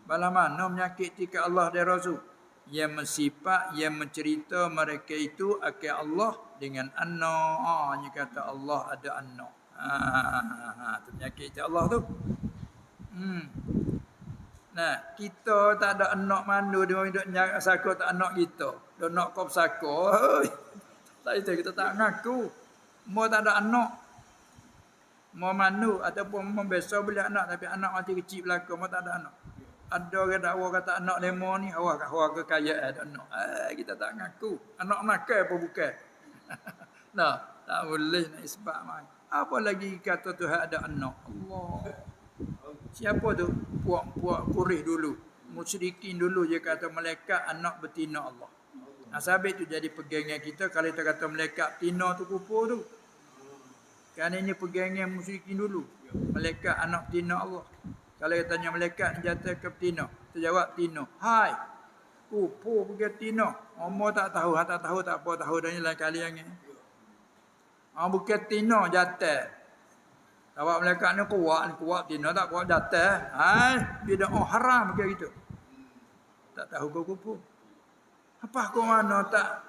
Bala mana menyakiti ke Allah dan Rasul? Yang mensifat, yang mencerita mereka itu akan Allah dengan anak. Dia kata Allah ada anak. Tu menyakiti Allah tu. Nah, kita tak ada anak mana dia orang duk nyari sako tak anak kita. Duk nak kop sako. Tak itu kita tak ngaku. Mau tak ada anak. Mau manu ataupun membesar boleh anak tapi anak mati kecil belaka mau tak ada anak. Ada orang dakwa kata anak demo ni awak kekayaan ada anak. Kita tak ngaku. Anak nakal apa bukan? Nah, tak boleh nak isbat mai. Apa lagi kata Tuhan ada anak? Allah. Siapa tu? Puak-puak Quraisy dulu. Musyrikin dulu dia kata malaikat anak betina Allah. Sabit tu jadi pegangan kita kalau kita kata malaikat betina tu kufur tu. Kerana ini pegangan musyrikin dulu. Malaikat anak betina Allah. Kalau dia tanya malaikat jatuh ke betina, terjawab betina. Hai. Kufur pergi betina. Umur tak tahu, tak tahu tak apa tahu dan lain kali yang ni. Bukan betina jatuh. Awak malaikat ni kuat betina tak kuat jatuh. Hai, bidah haram pergi gitu. Tak tahu kau kufur. Apa kau mana tak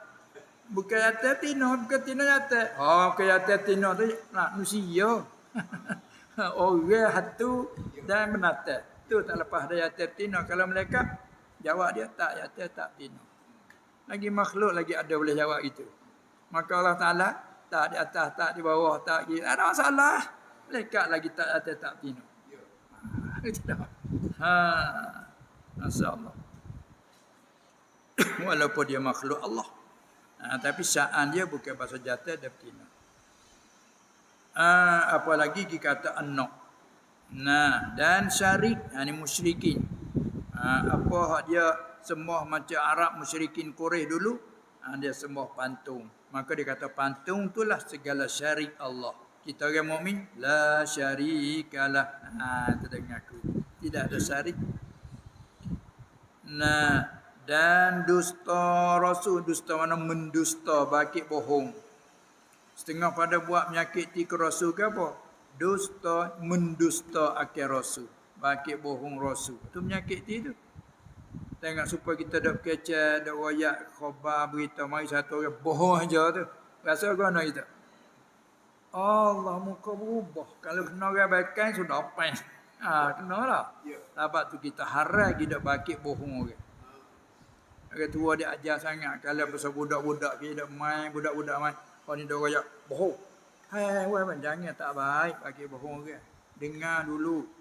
bukan jatuh betina, bukan betina jatuh. Bukan jatuh betina tu manusia. Orang hatu dan menata. Tu tak lepas dari jatuh betina. Kalau malaikat jawab dia tak jatuh tak betina. Lagi makhluk lagi ada boleh jawab itu. Maka Allah Ta'ala tak di atas, tak di bawah, tak di ada masalah. Malaikat lagi tak jatuh tak betina. Masya-Allah. Walaupun dia makhluk Allah. Tapi sya'an dia bukan bahasa jatuh dan betina. Apalagi kita kata anak. Dan syarik, ini musyrikin. Apa dia sembah macam Arab musyrikin Quraisy dulu, dia sembah patung. Maka dia kata patung itulah segala syarik Allah. Kita orang mukmin la syarikalah. Terdengar aku. Tidak ada syarik. Dan dusta Rasul, dusta mana mendusta, bakit bohong. Setengah pada buat menyakiti ke Rasul ke apa? dusta mendusta akhir rasul, bagi bohong rasul. Tu penyakit dia tu. Tengok supaya kita dak kecek, dak royak khabar berita mari satu orang bohong aja tu. Rasa guna kita. Allah muka berubah. Kalau kena orang baikkan sudah apa? Kena lah. Sebab tu kita haram kita bagi bohong orang. Orang tua dia ajar sangat kalau pasal budak-budak dia dak main, budak-budak main. Kau ni dak royak bohong. Hai, jangan tak baik bagi bohong orang. Dengar dulu.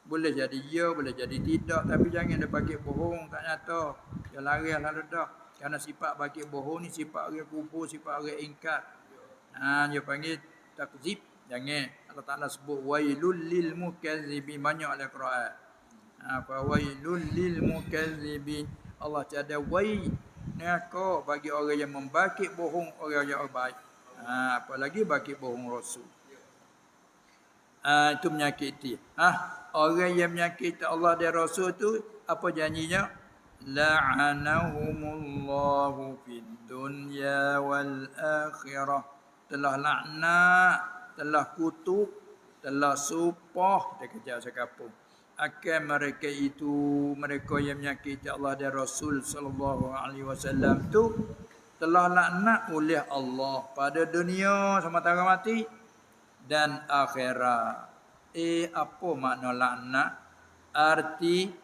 Boleh jadi ya, boleh jadi tidak. Tapi jangan dia bagi bohong tak nyata. Dia lari lalu dah. Kerana sifat bagi bohong ni sifat orang kufur, sifat orang ingkar. Dia panggil takzib. Jangan. Allah Ta'ala sebut wailul lil mukazzibin. Banyak dalam Quran. Fa wailul lil mukazzibin. Allah tiada wail. Neraka bagi orang yang membakit bohong orang yang baik. Apalagi bakit bohong Rasul. Itu menyakiti. Orang yang menyakiti Allah dan Rasul tu apa janjinya? La'anahumullahu fid dunya wal akhirah. Telah laknat, telah kutuk, telah supah dia kerja sekapung. Akan mereka itu, mereka yang menyakiti Allah dan Rasul sallallahu alaihi wasallam tu telah laknat oleh Allah pada dunia sementara mati dan akhirat. Apa makna laknat? Arti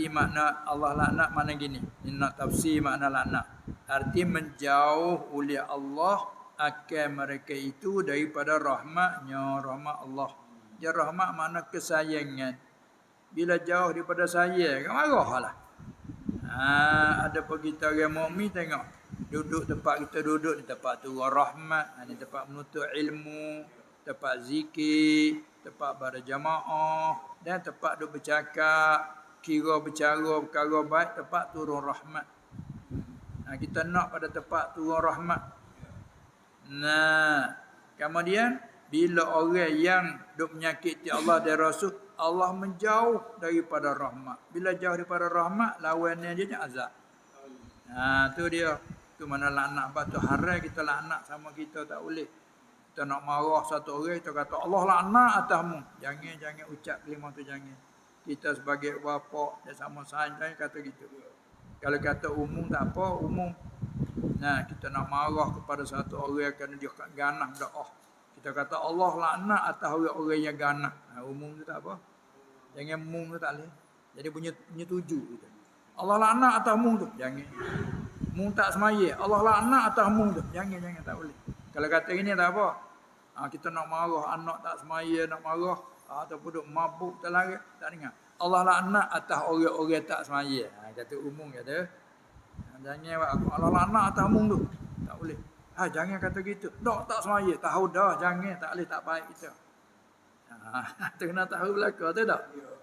makna Allah laknat mana gini. Ini nak tafsir makna laknat. Arti menjauh oleh Allah akan mereka itu daripada rahmatnya, rahmat Allah. Ya rahmat makna kesayangan. Bila jauh daripada sayang, marahlah. Ada pergi orang mukmin tengok. Duduk tempat kita duduk di tempat tu rahmat, di tempat menuntut ilmu, tempat zikir, tempat berjamaah dan tempat duduk bercakap, kira bercara perkara baik, tempat turun rahmat. Kita nak pada tempat turun rahmat. Kemudian bila orang yang duk menyakiti Allah dan Rasul, Allah menjauh daripada rahmat. Bila jauh daripada rahmat, lawannya dia azab. Tu dia. Tu mana laknat. Sebab tu haram kita laknat sama kita tak boleh. Kita nak marah satu orang, kita kata Allah laknat atasmu. Jangan ucap kelima tu jangan. Kita sebagai bapa dan sama sahaja kata gitu. Kalau kata umum tak apa, umum. Kita nak marah kepada satu orang kerana dia ganah doa. Kita kata Allah laknat atas orang-orang yang ganah. Umum tu tak apa. Jangan umum tu tak boleh. Jadi punya tuju kita. Allah laknat atas mung tu. Jangan. Mung tak semaya. Allah laknat atas mung tu. Jangan tak boleh. Kalau kata ini tak apa. Kita nak marah anak tak semaya, nak marah ataupun duk mabuk terlalu tak dengar. Allah laknat atas orang-orang tak semaya. Kata umum kata. Jangan Allah laknat atas mung tu. Tak boleh. Jangan kata gitu. Tak semaya. Tahu dah. Jangan. Tak boleh. Tak baik kita. Tu kena tahu belaka tu tak?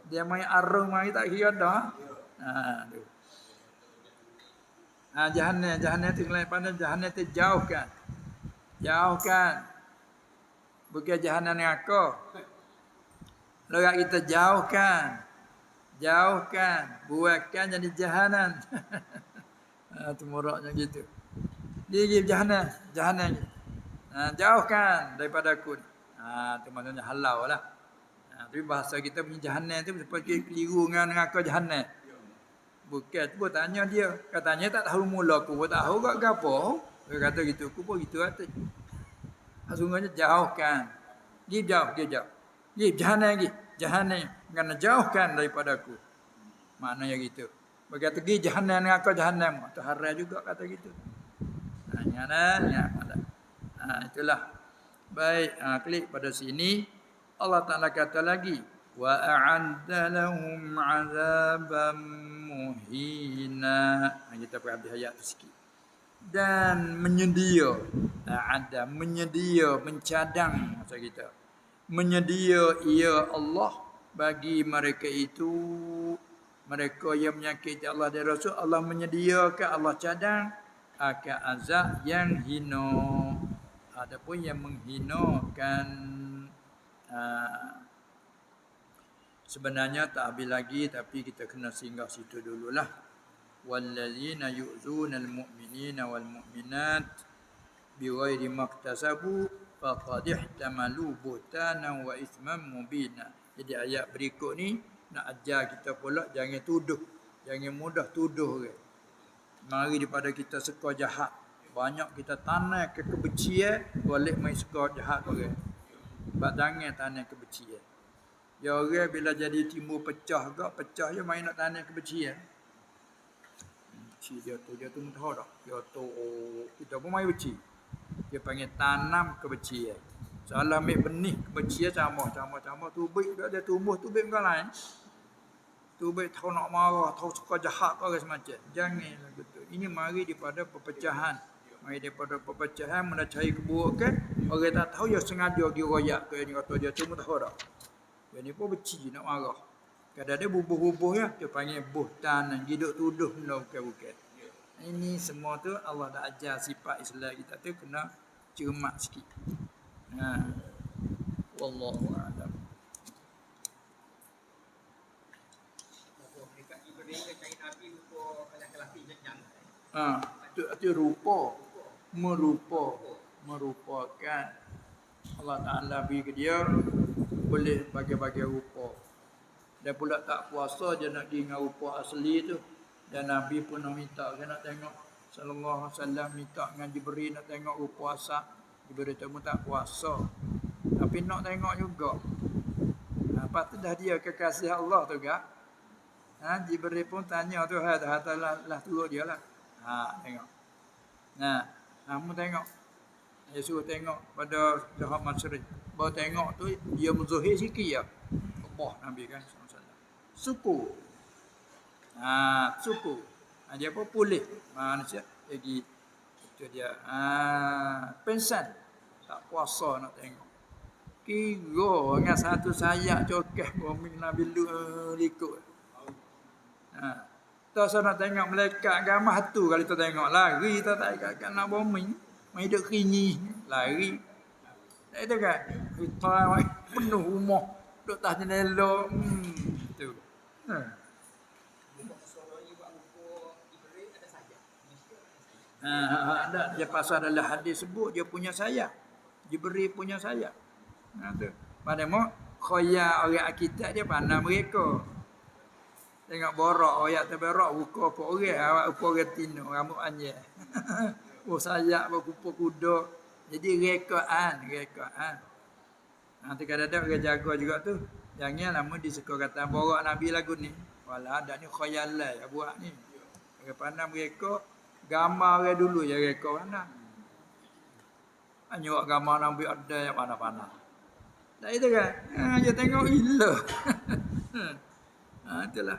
Dia main arung mari tak kira dah. Tu. Jahannam tu lain pandang. Jahannam tu jauhkan. Bukan jahannam neraka. Lorak kita jauhkan. Buatkan jadi jahannam. Tu muraknya gitu. Dia pergi jahannam. Jauhkan daripada aku. Tu maksudnya halau lah. Tapi bahasa kita punya jahannam tu seperti keliru dengan neraka jahannam. Bukan tu tanya dia. Katanya tak tahu mula aku tak tahu kat gapo. Dia kata gitu. Aku pun gitu kata. Sungguhnya jauhkan. Dia jauh. Dia jahannam lagi. Jahannam. Kerana jauhkan daripada aku. Maknanya gitu. Berkata pergi jahannam neraka jahannam. Tu haram juga kata gitu. Itulah. Baik, klik pada sini. Allah Ta'ala kata lagi. Wa a'adda lahum 'adzaban muhina. Kita perhati ayat tu sikit. Dan menyedia. Mencadang masa kita. Menyedia ia Allah bagi mereka itu. Mereka yang menyakiti Allah dan Rasul. Allah menyediakan, Allah cadang akan azab yang hina. Adapun yang menghinakan sebenarnya tak habis lagi, tapi kita kena singgah situ dululah. Wallazina yu'zunal mu'minina wal mu'minat bighairi maktasabu faqad ihtamalu buhtanan wa ithman mubina. Jadi ayat berikut ni nak ajar kita pula jangan tuduh, jangan mudah tuduh orang. Mari daripada kita suka jahat, banyak kita tanam ke kebencian, boleh mai suka jahat orang. Sebab jangan tanam kebencian. Ya orang bila jadi timbul pecah je main nak tanam kebencian. Dia tu tahu dah. Dia tu kita pun mai benci. Dia panggil tanam kebencian. Salah ambil benih kebencian sama tubik dia tumbuh tubik bukan lain. Tubik tahu nak marah, tahu suka jahat orang semacam. Janganlah betul. Ini mari daripada perpecahan. Mari daripada perpecahan mencari keburukan. Orang tak tahu dia sengaja dia royak ke ni kata dia tu tahu dah. Dia ni pun benci nak marah. Kadang-kadang bubuh-bubuh ya, dia panggil buhtan, hidup tuduh benda bukan-bukan. Ini semua tu Allah dah ajar sifat Islam kita tu kena cermat sikit. Wallahu a'lam. Itu rupa merupakan Allah Ta'ala bagi ke dia boleh bagi-bagi rupa. Dan pula tak puasa je nak dengan rupa asli tu. Dan Nabi pun nak minta dia nak tengok sallallahu alaihi wasallam minta dengan Jibril nak tengok rupa asap. Jibril tu pun tak puasa. Tapi nak tengok juga. Lepas tu dah dia kekasih Allah tu gak. Jibril pun tanya tu lah turut dia lah. Tengok. Kamu tengok. Dia suruh tengok pada Jahat Masyrik. Baru tengok tu dia menzuhir sikit ya. Allah Nabi kan suku. Suku. Dia pun pulih. Manusia lagi itu dia. Pensan. Tak puasa nak tengok. Kira dengan satu sayap cokeh bombing Nabi likut. Tak nak tengok malaikat gamah tu kalau kita tengok lari kita tak ikat nak bombing. Mai hidup kerinyi lari. Tak itu kan. Kita penuh rumah duduk atas jendela. Tu. Ada dia pasal dalam hadis sebut dia punya sayap. Jibril punya sayap. Tu. Padahal khoya orang akidah dia pandang mereka. Tengok borak ayat terberak buka apa orang awak orang tino rambut panjang. Sayap berkupu kuda. Jadi rekaan. Nanti kadang-kadang orang jaga juga tu. Jangan lama disuka kata borak Nabi lagu ni. Walau ada ni khayalan yang buat ni. Orang pandang mereka gambar orang dulu je mereka pandang. Hanya gambar Nabi ada yang pandang-pandang. Tak itu kan? Dia tengok gila. Itulah.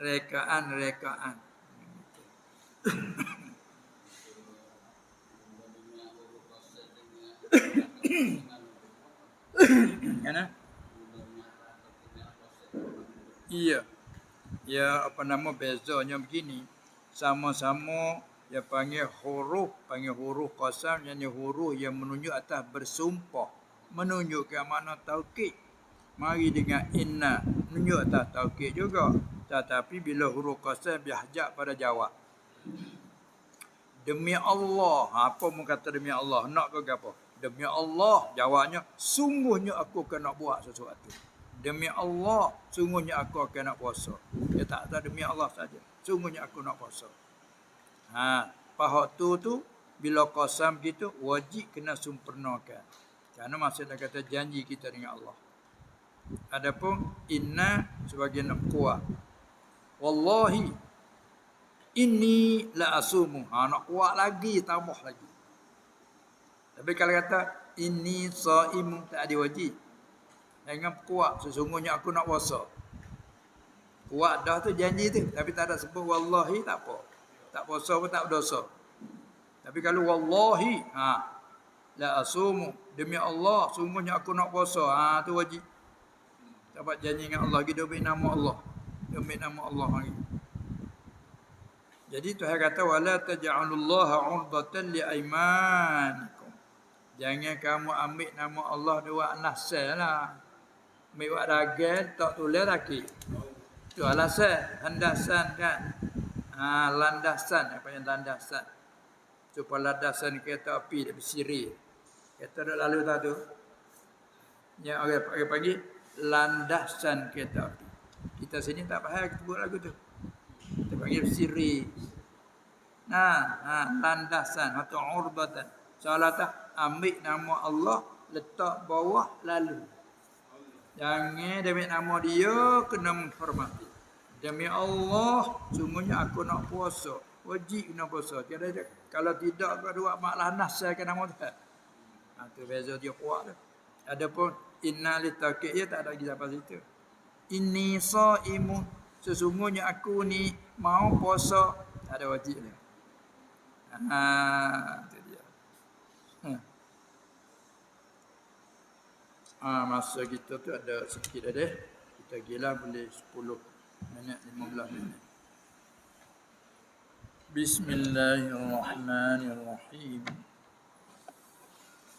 Rekaan. Mana? Iya. Ya apa nama bezanya begini. Sama-sama dia panggil huruf qasam yang huruf yang menunjuk atas bersumpah. Menunjukkan makna taukid. Mari dengan inna menunjuk atas taukid juga. Tetapi bila huruf qasam biahjab pada jawab. Demi Allah. Apa mu kata demi Allah? Nak ke apa? Demi Allah, jawabnya, sungguhnya aku akan nak buat sesuatu. Demi Allah, sungguhnya aku akan nak puasa. Dia tak tahu demi Allah saja. Sungguhnya aku nak puasa. Pahak tu bila qasam gitu wajib kena sempurnakan. Karena masih ada kata janji kita dengan Allah. Adapun inna sebagai nak kuat. Wallahi inni la asumu. Nak kuat lagi, tambah lagi. Tapi kalau kata ini saim tak ada wajib. Jangan kuat sesungguhnya aku nak puasa. Kuat dah tu janji tu tapi tak ada sebut wallahi tak apa. Tak puasa pun tak berdosa. Tapi kalau wallahi la asumu demi Allah sungguhnya aku nak puasa. Tu wajib. Dapat janji dengan Allah kita demi nama Allah. Demi nama Allah lagi. Jadi Tuhan kata wala taj'alullaha 'urdatan li aymanikum. Jangan kamu ambil nama Allah dua nasal lah. Ambil buat dagang tak tulis lagi. Itu alasan landasan kan. Landasan apa yang landasan. Supaya landasan kereta api dia bersiri. Kereta dah lalu tu. Yang orang panggil landasan kereta api. Kita sini tak faham kita buat lagu tu. Kita panggil siri. Landasan atau urbatan. Salah tak ambil nama Allah, letak bawah lalu. Jangan demi nama dia kena menghormati. Demi Allah, sungguhnya aku nak puasa. Wajib kena puasa. Tiada kalau tidak kau buat mak lanas saya kena nama Tuhan. Tu beza dia kuat tu. Adapun inna litakid ya tak ada lagi sampai situ. Inni shaimun, sesungguhnya aku ni mau puasa, tak ada wajib dia. Itu dia. Masa kita tu ada sikit ada. Kita gila boleh 10 minit, 15 minit. Bismillahirrahmanirrahim.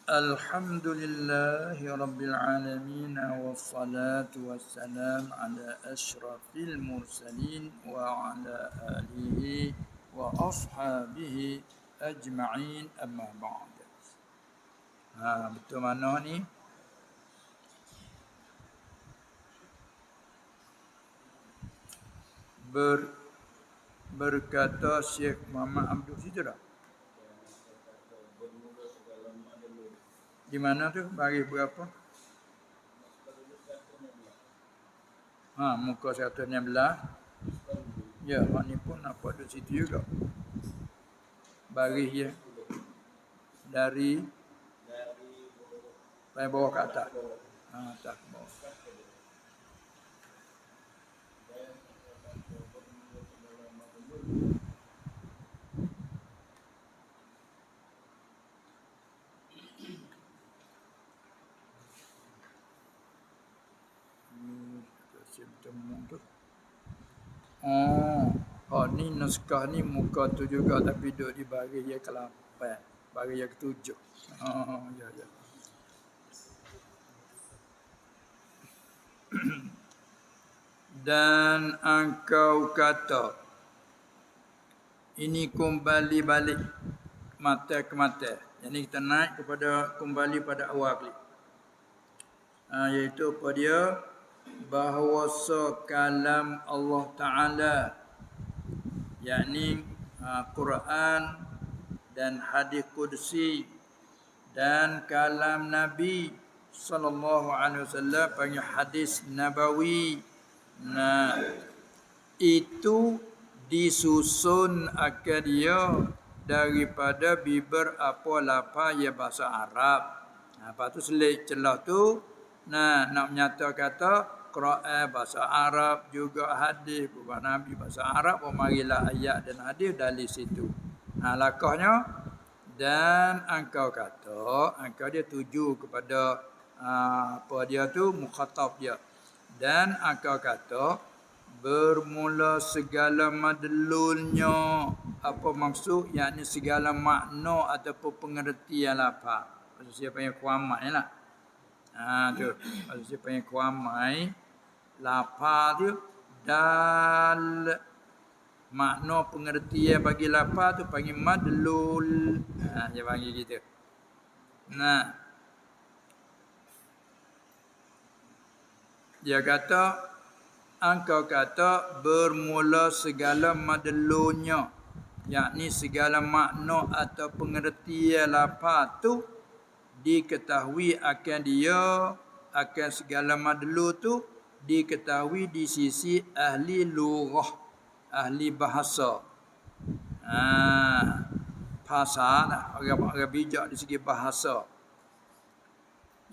Alhamdulillahi Rabbil Alamin. Wassalatu wassalam ala ashrafil mursalin wa ala alihi wa ashabihi ajma'in, amma ba'd. Betul mana ni? Berkata Syekh Muhammad Abdul situ dah. Di mana tu? Baris berapa? Muka 116. Ya, hak ni pun nampak di situ juga. Baris ya. Dari bawah ke atas. Atas ke bawah. Ni naskah ni muka tu juga tapi duduk di baris yang ke-8, baris yang ke-7. Ya. Dan engkau kata, ini kembali balik mata ke mata. Jadi kita naik kepada kembali pada awal kali. Iaitu apa dia? Bahawa kalam Allah Ta'ala, yakni Quran dan hadis qudsi dan kalam Nabi sallallahu alaihi wasallam panggil hadis nabawi. Itu disusun akan dia daripada bibir apa lafaz ya bahasa Arab. Lepas tu selik celah tu nak menyata kata Quran bahasa Arab, juga hadis bukan Nabi bahasa Arab, marilah ayat dan hadis dari situ. Lakahnya, dan engkau kata, engkau dia tuju kepada apa dia tu, mukhatab dia. Dan engkau kata, bermula segala madlulnya. Apa maksud? Yakni segala makna ataupun pengertian lafaz. Maksud siapa yang kuamat ni lah. Tu. Maksud siapa yang kuamai, lafaz tu dal, makna pengertian bagi lafaz tu panggil madlul. Dia panggil gitu. Dia kata, engkau kata bermula segala madlulnya, yakni segala makna atau pengertian lafaz tu diketahui akan dia, akan segala madlul tu diketahui di sisi ahli lughah, ahli bahasa. Bahasa lah, orang bijak di segi bahasa.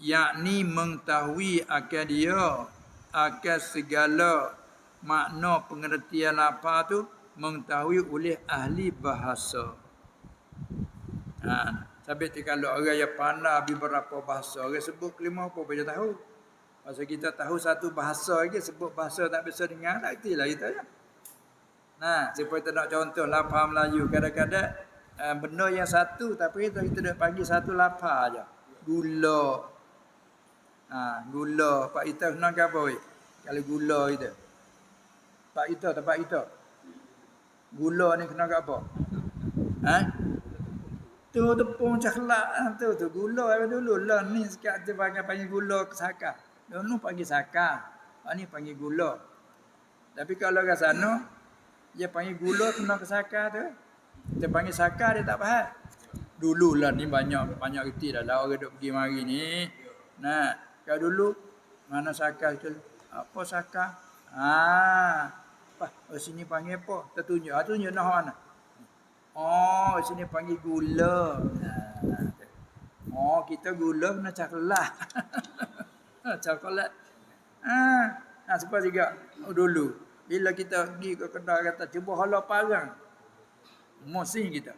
Yakni mengetahui akan dia, akan segala makna pengertian lafaz tu mengetahui oleh ahli bahasa. Tapi kalau orang yang pandai beberapa bahasa, orang sebut kelima apa dia tahu. Pasal kita tahu satu bahasa lagi, sebut bahasa tak bisa dengar, tak erti lah kita ya. Supaya kita nak contoh lafaz Melayu, kadang-kadang benda yang satu tapi kita nak panggil satu lafaz aja. Gula. Gula. Pak Ita kenal ke apa? Kalau gula itu. Pak Ita, tempat Ita. Gula ni kenal ke apa? Tu Tu tepung caklat tu gula dulu lah ni sekat tu panggil gula saka. Dulu panggil saka. Ni panggil gula. Tapi kalau kat sana dia panggil gula kena ke saka tu. Dia panggil saka dia tak faham. Dululah ni banyak reti dah lah orang duk pergi mari ni. Nah, kalau dulu mana saka tu? Apa saka? Sini panggil apa? Tertunjuk. Tunjuk nah mana? Oh, sini panggil gula. Kita gula kena caklat. Coklat. Sebab juga dulu bila kita pergi ke kedai kata cuba hala parang. Mesti kita.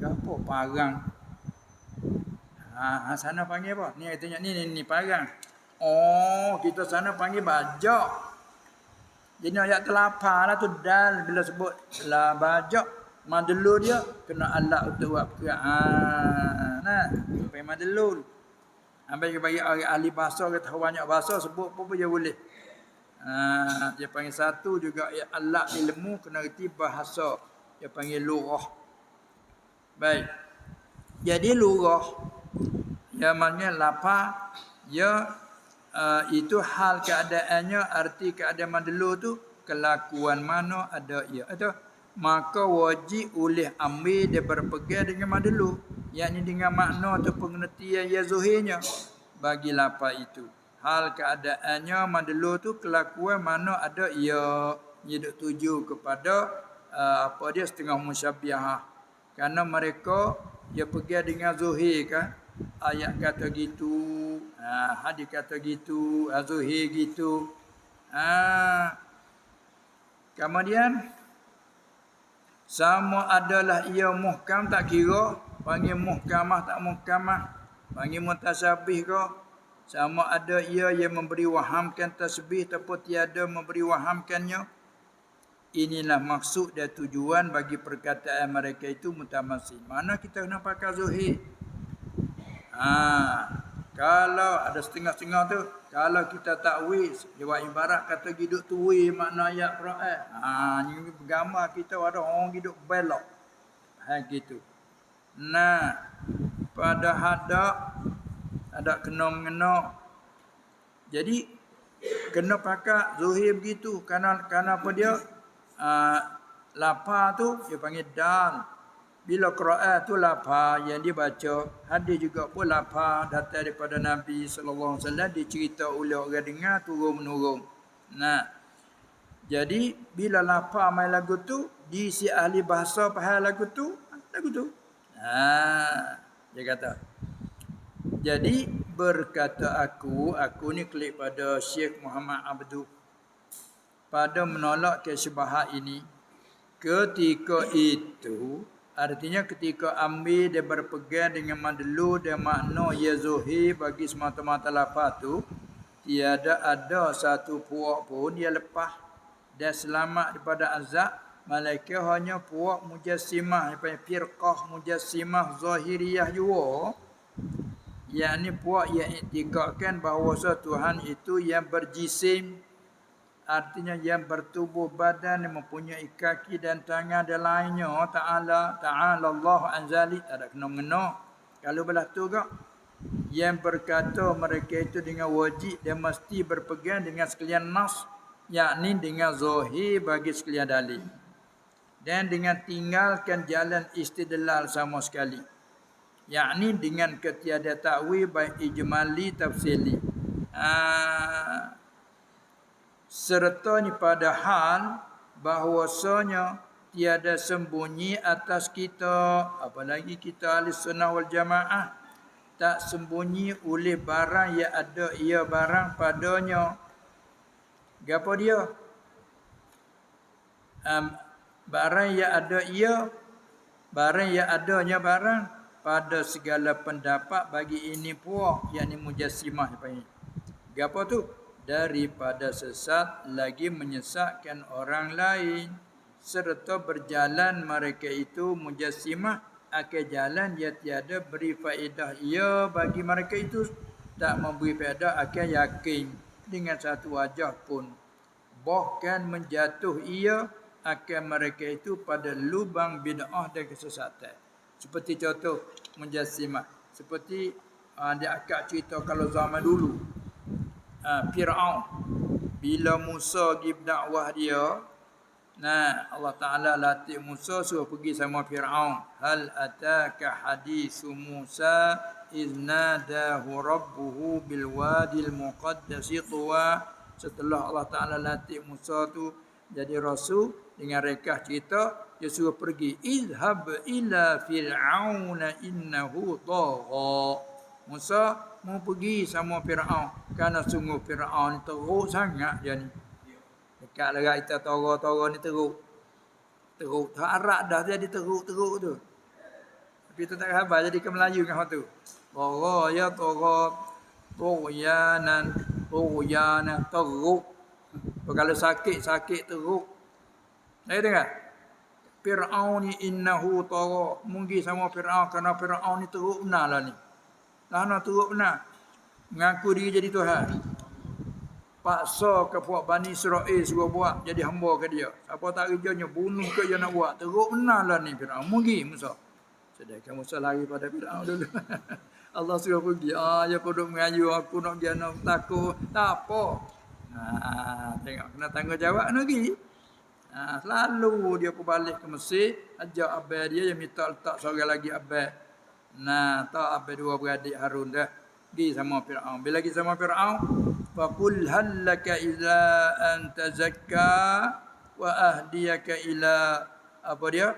Gapo parang? Sana panggil apa? Ni tanya ni parang. Kita sana panggil bajak. Jadi ayat telapa lah tu dal bila sebut la bajak madlul dia kena alat untuk buat perkara. Sampai madlul. Ambil bagi ahli bahasa kata banyak bahasa sebut apa dia boleh. Dia panggil satu juga alat ilmu kena reti bahasa. Dia panggil lurah. Baik. Jadi lurah yang maknanya lapa itu hal keadaannya, arti keadaan madlul tu kelakuan mana ada ia. Maka wajib oleh ambil dia berpegang dengan madlul, yakni dengan makna atau pengertian ya zuhirnya bagi lapa itu. Hal keadaannya madlul tu kelakuan mana ada ia. Ia duk tuju kepada dia setengah musyabbihah. Kerana mereka dia pegang dengan zuhir kan. Ayat kata gitu, hadis kata gitu, zuhir gitu. Kemudian sama adalah ia muhkam tak kira, panggil muhkamah tak muhkamah, panggil mutasyabih ke, sama ada ia yang memberi wahamkan tasbih ataupun tiada memberi wahamkannya. Inilah maksud dan tujuan bagi perkataan mereka itu mutamasil. Mana kita kena pakai zuhir? Kalau ada setengah-setengah tu, kalau kita takwil, dia buat ibarat kata hidup tuwi makna ayat Quran. Ni gambar kita ada orang hidup belok. Gitu. Nah, pada ada kena mengena. Jadi kena pakai zuhir begitu kerana apa dia? Lapa tu dia panggil dal. Bila Quran tu lapa yang dibaca, hadis juga pun lapa datang daripada Nabi sallallahu alaihi wasallam dicerita oleh orang dengar turun menurun. Nah, jadi bila lapa main lagu tu, di si ahli bahasa faham lagu tu. Dia kata. Jadi berkata aku ni klik pada Syekh Muhammad Abdu pada menolak kesybahat ini. Ketika itu artinya ketika ambil dia berpegang dengan madlul dan makna ya zuhir bagi semata-mata lafaz tu, tiada ada satu puak pun dia lepas dan selamat daripada azab, malaikat hanya puak mujassimah, daripada firqah mujassimah zahiriyah juga, yakni puak yang iktikadkan bahawa Tuhan itu yang berjisim, artinya yang bertubuh badan, yang mempunyai kaki dan tangan dan lainnya. Ta'ala Allah anzali. Ada kena-mengena. Kalau belah tu kak, yang berkata mereka itu dengan wajib dan mesti berpegang dengan sekalian nas, yakni dengan zahir bagi sekalian dalil, dan dengan tinggalkan jalan istidlal sama sekali, yakni dengan ketiada takwil baik ijmali tafsili. Sertanya pada hal bahwasanya tiada sembunyi atas kita, apalagi kita ahli sunnah wal jamaah, tak sembunyi oleh barang yang ada ia barang padanya. Gapo dia? Barang yang ada ia, barang yang adanya barang pada segala pendapat bagi ini puak, yakni mujassimah. Gapo tu? Daripada sesat lagi menyesatkan orang lain, serta berjalan mereka itu mujassimah akan jalan yang tiada beri faedah ia bagi mereka itu, tak memberi faedah akan yakin dengan satu wajah pun, bahkan menjatuh ia akan mereka itu pada lubang bid'ah dan kesesatan. Seperti contoh mujassimah. Seperti dia akak cerita kalau zaman dulu. Fir'aun. Bila Musa pergi berdakwah dia, Allah Ta'ala latih Musa suruh pergi sama Fir'aun. Hal ataka hadithu Musa iznadahu rabbuhu bil wadil muqaddasi tuwa. Setelah Allah Ta'ala latih Musa tu jadi rasul, dengan rekah cerita dia suruh pergi, izhab ila fir'auna innahu tagha. Musa mau pergi sama Fir'aun kerana sungguh Fir'aun teruk sangat dia ni. Dekat lah kita tara-tara ni teruk. Teruk tak Arab dah jadi teruk-teruk tu. Tapi tu tak khabar jadi ke Melayu kan tu. Tara ya tara Tughyanan teruk. Kalau sakit teruk. Saya dengar. Fir'aun ni innahu tagha. Mungkin sama Fir'aun kerana Fir'aun ni teruk benar lah ni. Lah nak teruk benar. Mengaku diri jadi Tuhan. Paksa ke puak Bani Israel suruh buat jadi hamba ke dia. Apa tak kerjanya bunuh ke dia nak buat. Teruk benar lah ni Fir'aun. Mungkin Musa. Sedangkan Musa lari pada Fir'aun dulu. Allah suruh pergi. Ya aku duduk mengayu aku nak dia nak takut. Tak apa. Tengok kena tanggungjawab lagi. Selalu dia pun balik ke Mesir, ajak abang dia yang minta letak seorang lagi abang. Tak abang dua beradik Harun dah. Pergi sama Fir'aun. Bila pergi sama Fir'aun, faqul hal laka ila an tazakka wa ahdiyaka ila apa dia?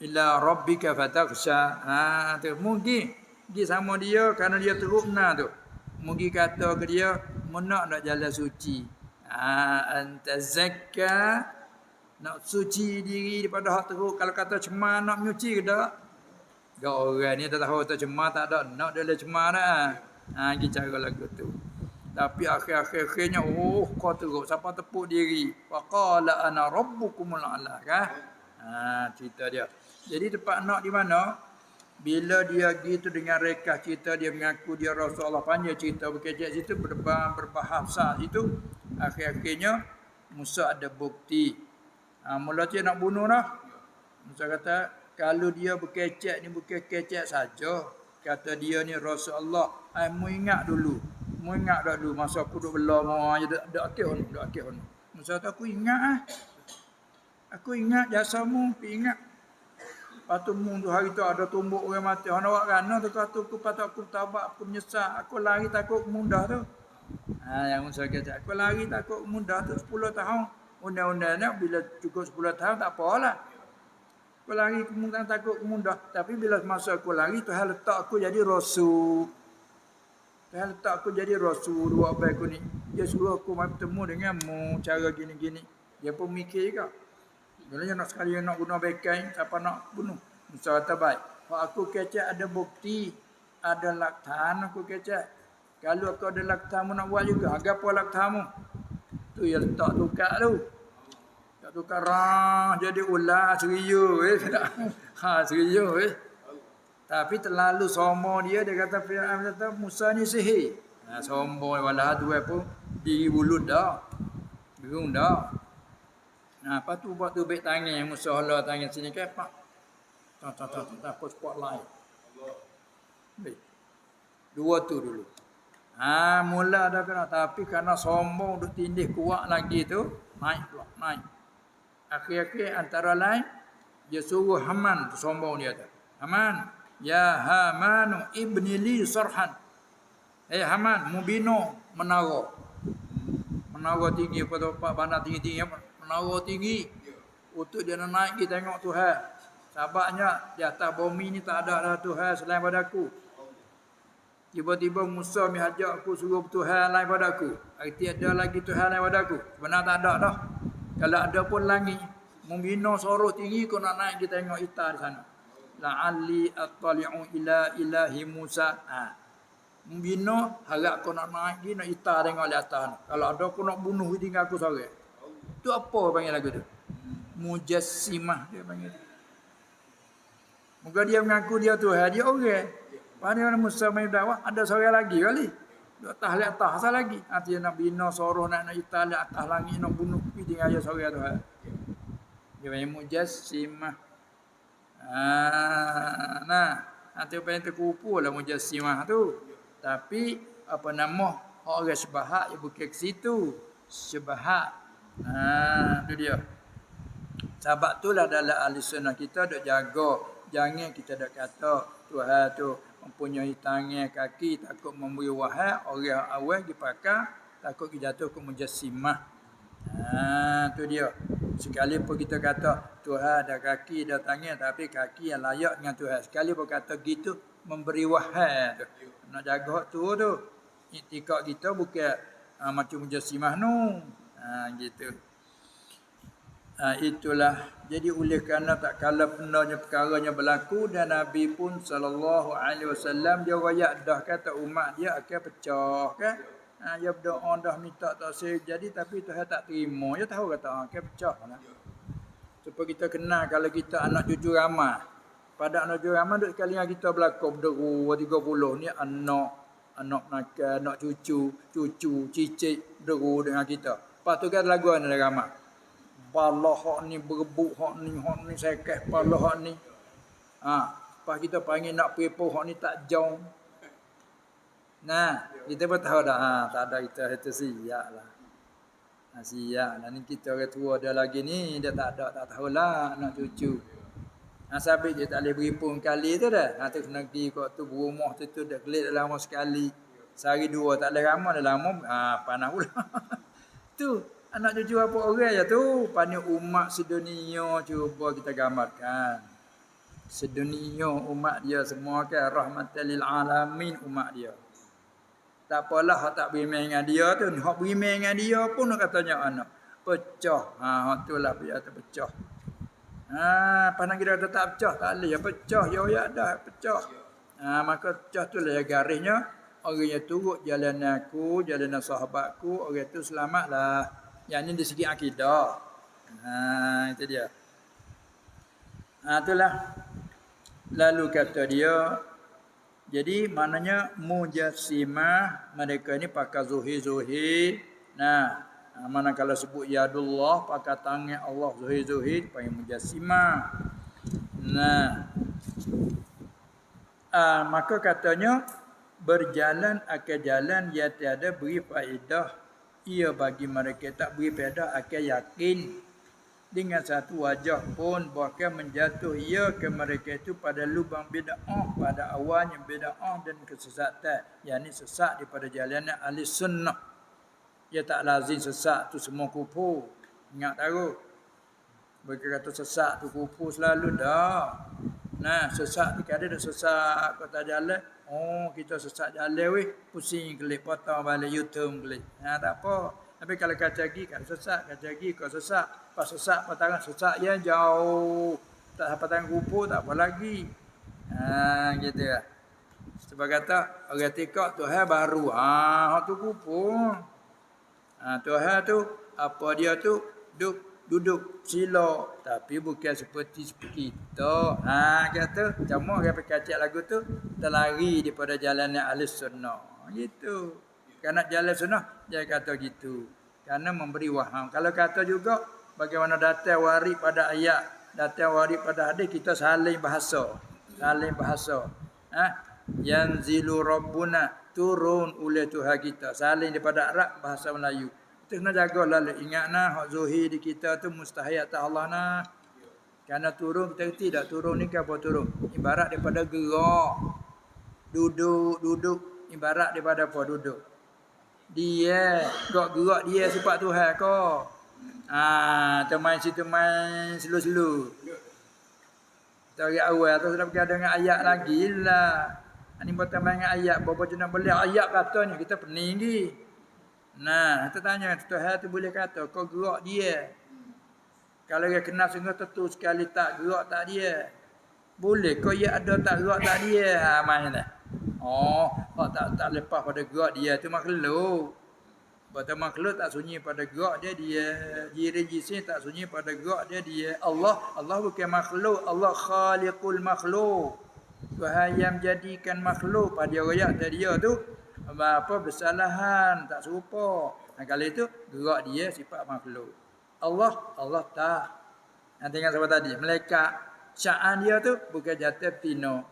Ila rabbika fatakhsha. Tu mungkin pergi sama dia kerana dia teruk benar tu. Mungkin kata ke dia, "Menak nak jalan suci." Anta zakka, nak suci diri daripada hak teruk. Kalau kata cemar nak menyuci ke tak? Gak orang ni tak tahu tak cemar tak ada. Nak dia cemar dah. Gitu cara lagu tu. Tapi akhir-akhirnya kau teruk. Siapa tepuk diri? Faqala ana rabbukumul a'la kan? Cerita dia. Jadi tempat nak di mana? Bila dia gitu dengan rekah cerita dia mengaku dia Rasulullah, panjang cerita berkecek situ berbahasa itu. Akhir-akhirnya Musa ada bukti. Mula dia nak bunuh dah. Musa kata kalau dia berkecek ni bukan kecek saja. Kata dia ni Rasulullah. Mu ingat dulu. Mu ingat dah dulu masa aku duduk belah mau je dak akhir. Musa kata aku ingat Aku ingat jasamu, ingat. Patu mung tu hari tu ada tumbuk orang mati. Hana awak kana tu kata aku patut aku tabak, aku menyesal. Aku lari takut mudah tu. Yang Musa kata aku lari takut mudah tu 10 tahun. Undang-undangnya bila cukup 10 tahun tak apalah. Aku lari kemudian takut mudah. Tapi bila masa aku lari Tuhan letak aku jadi rasul. Tuhan letak aku jadi rasul dua abang aku ni. Dia suruh aku bertemu denganmu cara gini-gini. Dia pun mikir juga. Bilanya nak sekali nak guna bekai, siapa nak bunuh? Musa kata baik. Kalau aku kecek ada bukti, ada laktan aku kecek. Kalau aku ada laktamu nak buat juga, agak apa laktamu? Tu yang letak tukar tu. Tak tukar jadi ular serius serius Tapi terlalu sombong dia kata Fir'aun kata Musa ni sihir. Sombong walah dua pun di bulut dah. Bingung dah. Lepas tu buat tu baik tangan Musa hala tangan sini ke pak. Tak spotlight. Baik. Dua tu dulu. Mula dah kena tapi kerana sombong duk tindih kuat lagi tu, naik. Akhir-akhir antara lain dia suruh Haman tu sombong dia tu. Haman, ya Hamanu ibni li sarhan. Haman, mu bina menara. Menara tinggi pada pak bandar tinggi-tinggi menara tinggi untuk dia nak naik kita tengok Tuhan. Sebabnya di atas bumi ni tak ada dah Tuhan selain pada aku. Tiba-tiba Musa ajak aku suruh Tuhan lain pada aku. Arti ada lagi Tuhan lain pada aku. Sebenarnya tak ada dah. Kalau ada pun langit. Membina sorok tinggi kau nak naik kita tengok ita di sana. La'alli attali'u ila ilahi Musa. Membina harap kau nak naik dia nak ita tengok di atas. Kalau ada kau nak bunuh tinggal aku sorang. Itu apa panggil lagu tu? Mujassimah dia panggil. Moga dia mengaku dia Tuhan, dia orang. Pada Musa mai dakwah ada seorang lagi kali. Dia atas asal lagi. Dia nak bina soroh nak ita di atas langit nak bunuh tinggal dia seorang Tuhan. Dia panggil mujassimah. Tu paling terkupu lah mujassimah tu. Tapi apa nama orang syubhat dia bukan ke situ. Syubhat. Tu dia. Sebab itulah dalam ahli sunnah kita dok jaga. Jangan kita dok kata Tuhan tu mempunyai tangan kaki takut memberi wahai orang awal dipakai takut jatuh ke mujassimah. Tu dia. Sekalipun kita kata Tuhan ada kaki, ada tangan, tapi kaki yang layak dengan Tuhan. Sekalipun kata gitu, memberi wahai tu. Nak jaga tu tu. Iktikad kita bukan macam mujassimah nu. Gitu. Itulah. Jadi oleh kerana tak kala benarnya perkaranya berlaku dan Nabi pun SAW dia rakyat dah kata umat dia akan pecah kan. Dia berdoa dah minta tak jadi tapi Tuhan tak terima. Dia tahu kata akan pecah lah. Supaya kita kenal kalau kita anak cucu ramai. Pada anak cucu ramai duk sekali kita berlaku berderu 30 ni anak nakal, anak cucu, cicit berderu dengan kita. Lepas tu kan lagu ada ramai. Pala hak ni berebut hak ni sekeh pala hak ni. Lepas kita panggil nak pepo hak ni tak jauh. Nah, kita pun tahu dah tak ada kita itu siap lah. Siap lah ni kita orang tua dia lagi ni dia tak tahulah anak cucu. Sabit dia tak boleh beri pun kali tu dah. Tu kena pergi kat tu rumah tu dah kelik dah lama sekali. Sehari dua tak boleh ramah dah lama panah pula. Tu anak cucu apa orang je tu. Panik umat sedunia cuba kita gambarkan. Sedunia umat dia semua kan rahmatan lil alamin umat dia. Tak apalah hak tak beriman dengan dia tu. Hak beriman dengan dia pun nak katanya anak. Pecah. Hak tu lah dia terpecah. Pandang kita kata tak pecah. Tak boleh. Pecah. Ya dah pecah. Maka pecah tu lah garisnya. Orang yang turut jalan aku, jalan sahabatku. Orang tu selamatlah. Yang ni di segi akidah. Itu dia. Itulah. Lalu kata dia. Jadi maknanya mujassimah mereka ni pakai zuhir. Manakala sebut yadullah pakai tangan Allah zuhir panggil mujassimah. Maka katanya berjalan akan jalan yang tiada beri faedah. Ia bagi mereka tak beri faedah akan yakin. Dengan satu wajah pun bahkan menjatuh ia ke mereka itu pada lubang bid'ah pada awalnya bid'ah dan kesesatan yakni sesat daripada jalannya ahli sunnah. Dia tak lazim sesat tu semua kufur. Ingat tahu. Mereka kata sesat tu kufur selalu dah. Sesat ni kadang dah sesat kata jalan. Kita sesat jalan weh, pusing kelik potong balik U-turn kelik. Tak apa. Tapi kalau kata lagi kan sesat, kata lagi kau sesat. Pas sesat patangan sesat yang jauh. Tak patangan kupur tak apa lagi. Gitu lah. Sebab kata orang tikak Tuhan baru. Hak tu kupur. Tuhan tu apa dia tu duduk sila tapi bukan seperti kita. Kata cuma orang perkacak lagu tu terlari daripada jalan ahli sunnah. Gitu. Kerana jalan sunnah dia kata gitu. Kerana memberi waham. Kalau kata juga bagaimana datang waris pada ayat, datang waris pada hadis kita saling bahasa. Saling bahasa. Yanzilu rabbuna turun oleh Tuhan kita. Saling daripada Arab bahasa Melayu. Kita kena jaga lalu. Ingatlah hak zuhir di kita tu mustahil atas Allah nah. Kerana turun kita tidak turun ni ke apa turun? Ibarat daripada gerak. Duduk ibarat daripada apa duduk. Dia gerak dia sifat Tuhan kau. Main situ main selu-selu. Dari awal tu sudah berkata dengan ayat lagi lah. Ini bukan main dengan ayat. Berapa jenis boleh ayat katanya. Kita pening lagi. Kita tanya. Tuhan tu boleh kata. Kau gerak dia. Kalau dia kenal sehingga tentu sekali tak gerak tak dia. Boleh. Kau ya ada tak gerak tak dia. Main dah. Tak lepas pada gerak dia tu makhluk. Betul makhluk tak sunyi pada gerak dia. Jirin jisim tak sunyi pada gerak dia. Allah bukan makhluk. Allah khaliqul makhluk. Tuhan yang menjadikan makhluk pada rakyat dia tu bersalahan tak serupa. Kalau itu gerak dia sifat makhluk. Allah tak. Tengok siapa tadi. Malaikat sya'an dia tu bukan jatuh betina.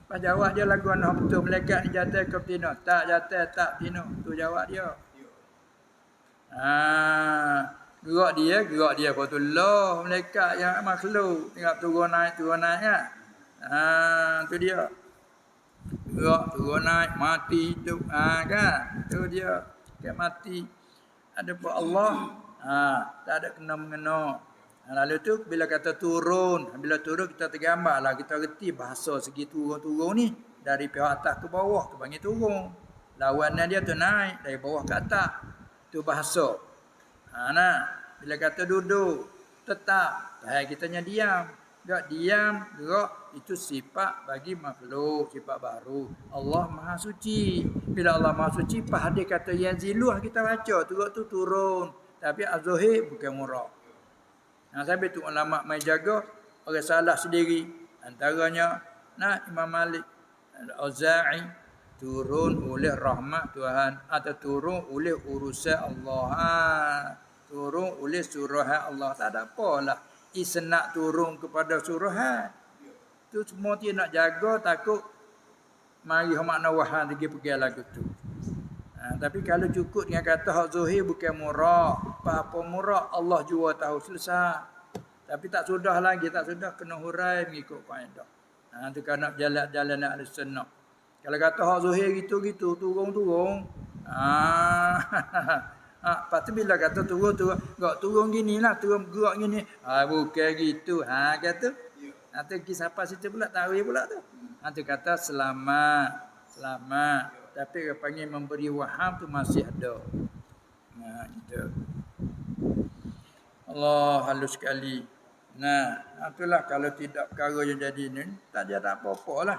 Pas jawab dia lagu anak betul. Malaikat ni jatuh ke betina. Tak jatuh, tak betina. Tu jawab dia. Gerak dia. Kau tu lah. Malaikat yang makhluk. Tengok turun naik kan. Tu dia. Gerak, turun naik, mati, hidup. Kan. Tu dia. Kan mati. Ada pun Allah. Tak ada kena-mengena. Lalu tu bila kata turun, bila turun kita tergambarlah, kita reti bahasa segi turun-turun ni dari pihak atas ke bawah tu panggil turun. Lawannya dia tu naik dari bawah ke atas. Tu bahasa. Bila kata duduk, tetap, kitanya diam. Gerak diam, gerak itu sifat bagi makhluk, sifat baru. Allah Maha Suci. Bila Allah Maha Suci, dia kata yanziluh kita baca, turun tu turun. Tapi az-zuhir bukan murah. Sampai tu ulama mai jaga orang salah sendiri. Antaranya Imam Malik Al-Auza'i turun oleh rahmat Tuhan atau turun oleh urusan Allah. Turun oleh surah Allah. Tak ada apalah isnak turun kepada surah. Tu semua dia nak jaga takut mari makna wahan pergi lagu tu. Tapi kalau cukup dengan kata hak zuhir bukan murah. Apa murah Allah jua tahu selesai. Tapi tak sudah lagi, tak sudah kena hurai mengikut kaedah. Tu kena jalan ahli sunnah. Kalau kata hak zuhir gitu-gitu, turun-turun. Lepas tu bila kata turun, gerak turun gini lah, turun gerak gini. Bukan gitu. Kata. Tu kisah apa situ pula, tahu pula tu. Tu kata selamat. Tapi dia panggil memberi waham tu masih ada. Gitu. Allah halus sekali. Itulah kalau tidak perkara yang jadi ni, tak ada apa-apa lah.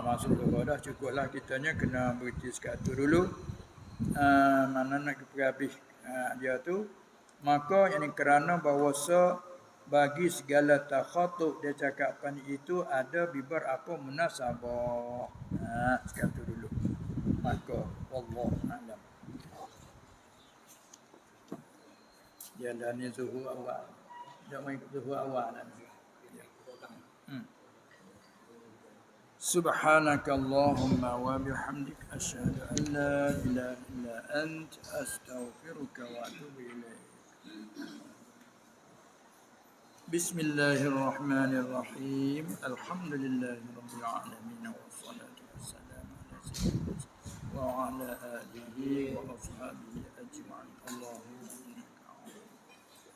Maksud tu dah cukuplah kitanya kena berhenti sekatu dulu. Mana nak habis dia tu. Maka yang kerana bahawa bagi segala takhatub dia cakapan itu ada bibar apa munasabah. Sekatu dulu. Maka wallahu a'lam. Dia dah ni zuhur awal. Dia main zuhur awal dah. Subhanaka Allahumma wa bihamdika asyhadu an la ilaha illa ant astaghfiruka wa atubu ilaik. Bismillahirrahmanirrahim. Alhamdulillahirabbil alamin wassalatu wassalamu ala sayyidina wa ala alihi wa ashabihi ajma'in. Allahumma innaka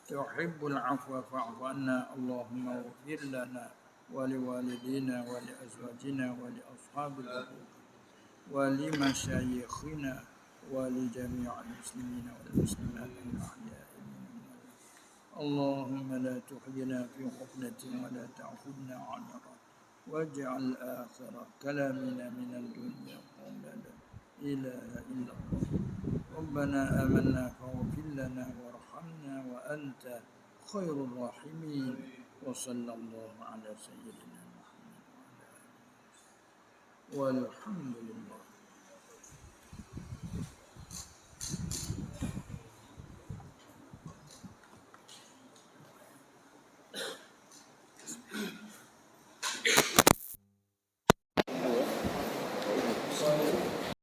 tuhibbul afwa fa'fu anna. Allahumma ighfir lana wa liwalidina wa liazwajina wa liashabil qubur wa limashayikhina wa li jami'il muslimina wal muslimat al-ahya'i. اللهم لا تحينا في حفنة ولا تعخذنا عنها واجعل آخر كلامنا من الدنيا قولا لا إله إلا الله. ربنا آمنا فاغفر لنا وارحمنا وأنت خير الراحمين. وصلى الله على سيدنا محمد وعلى آله والحمد لله.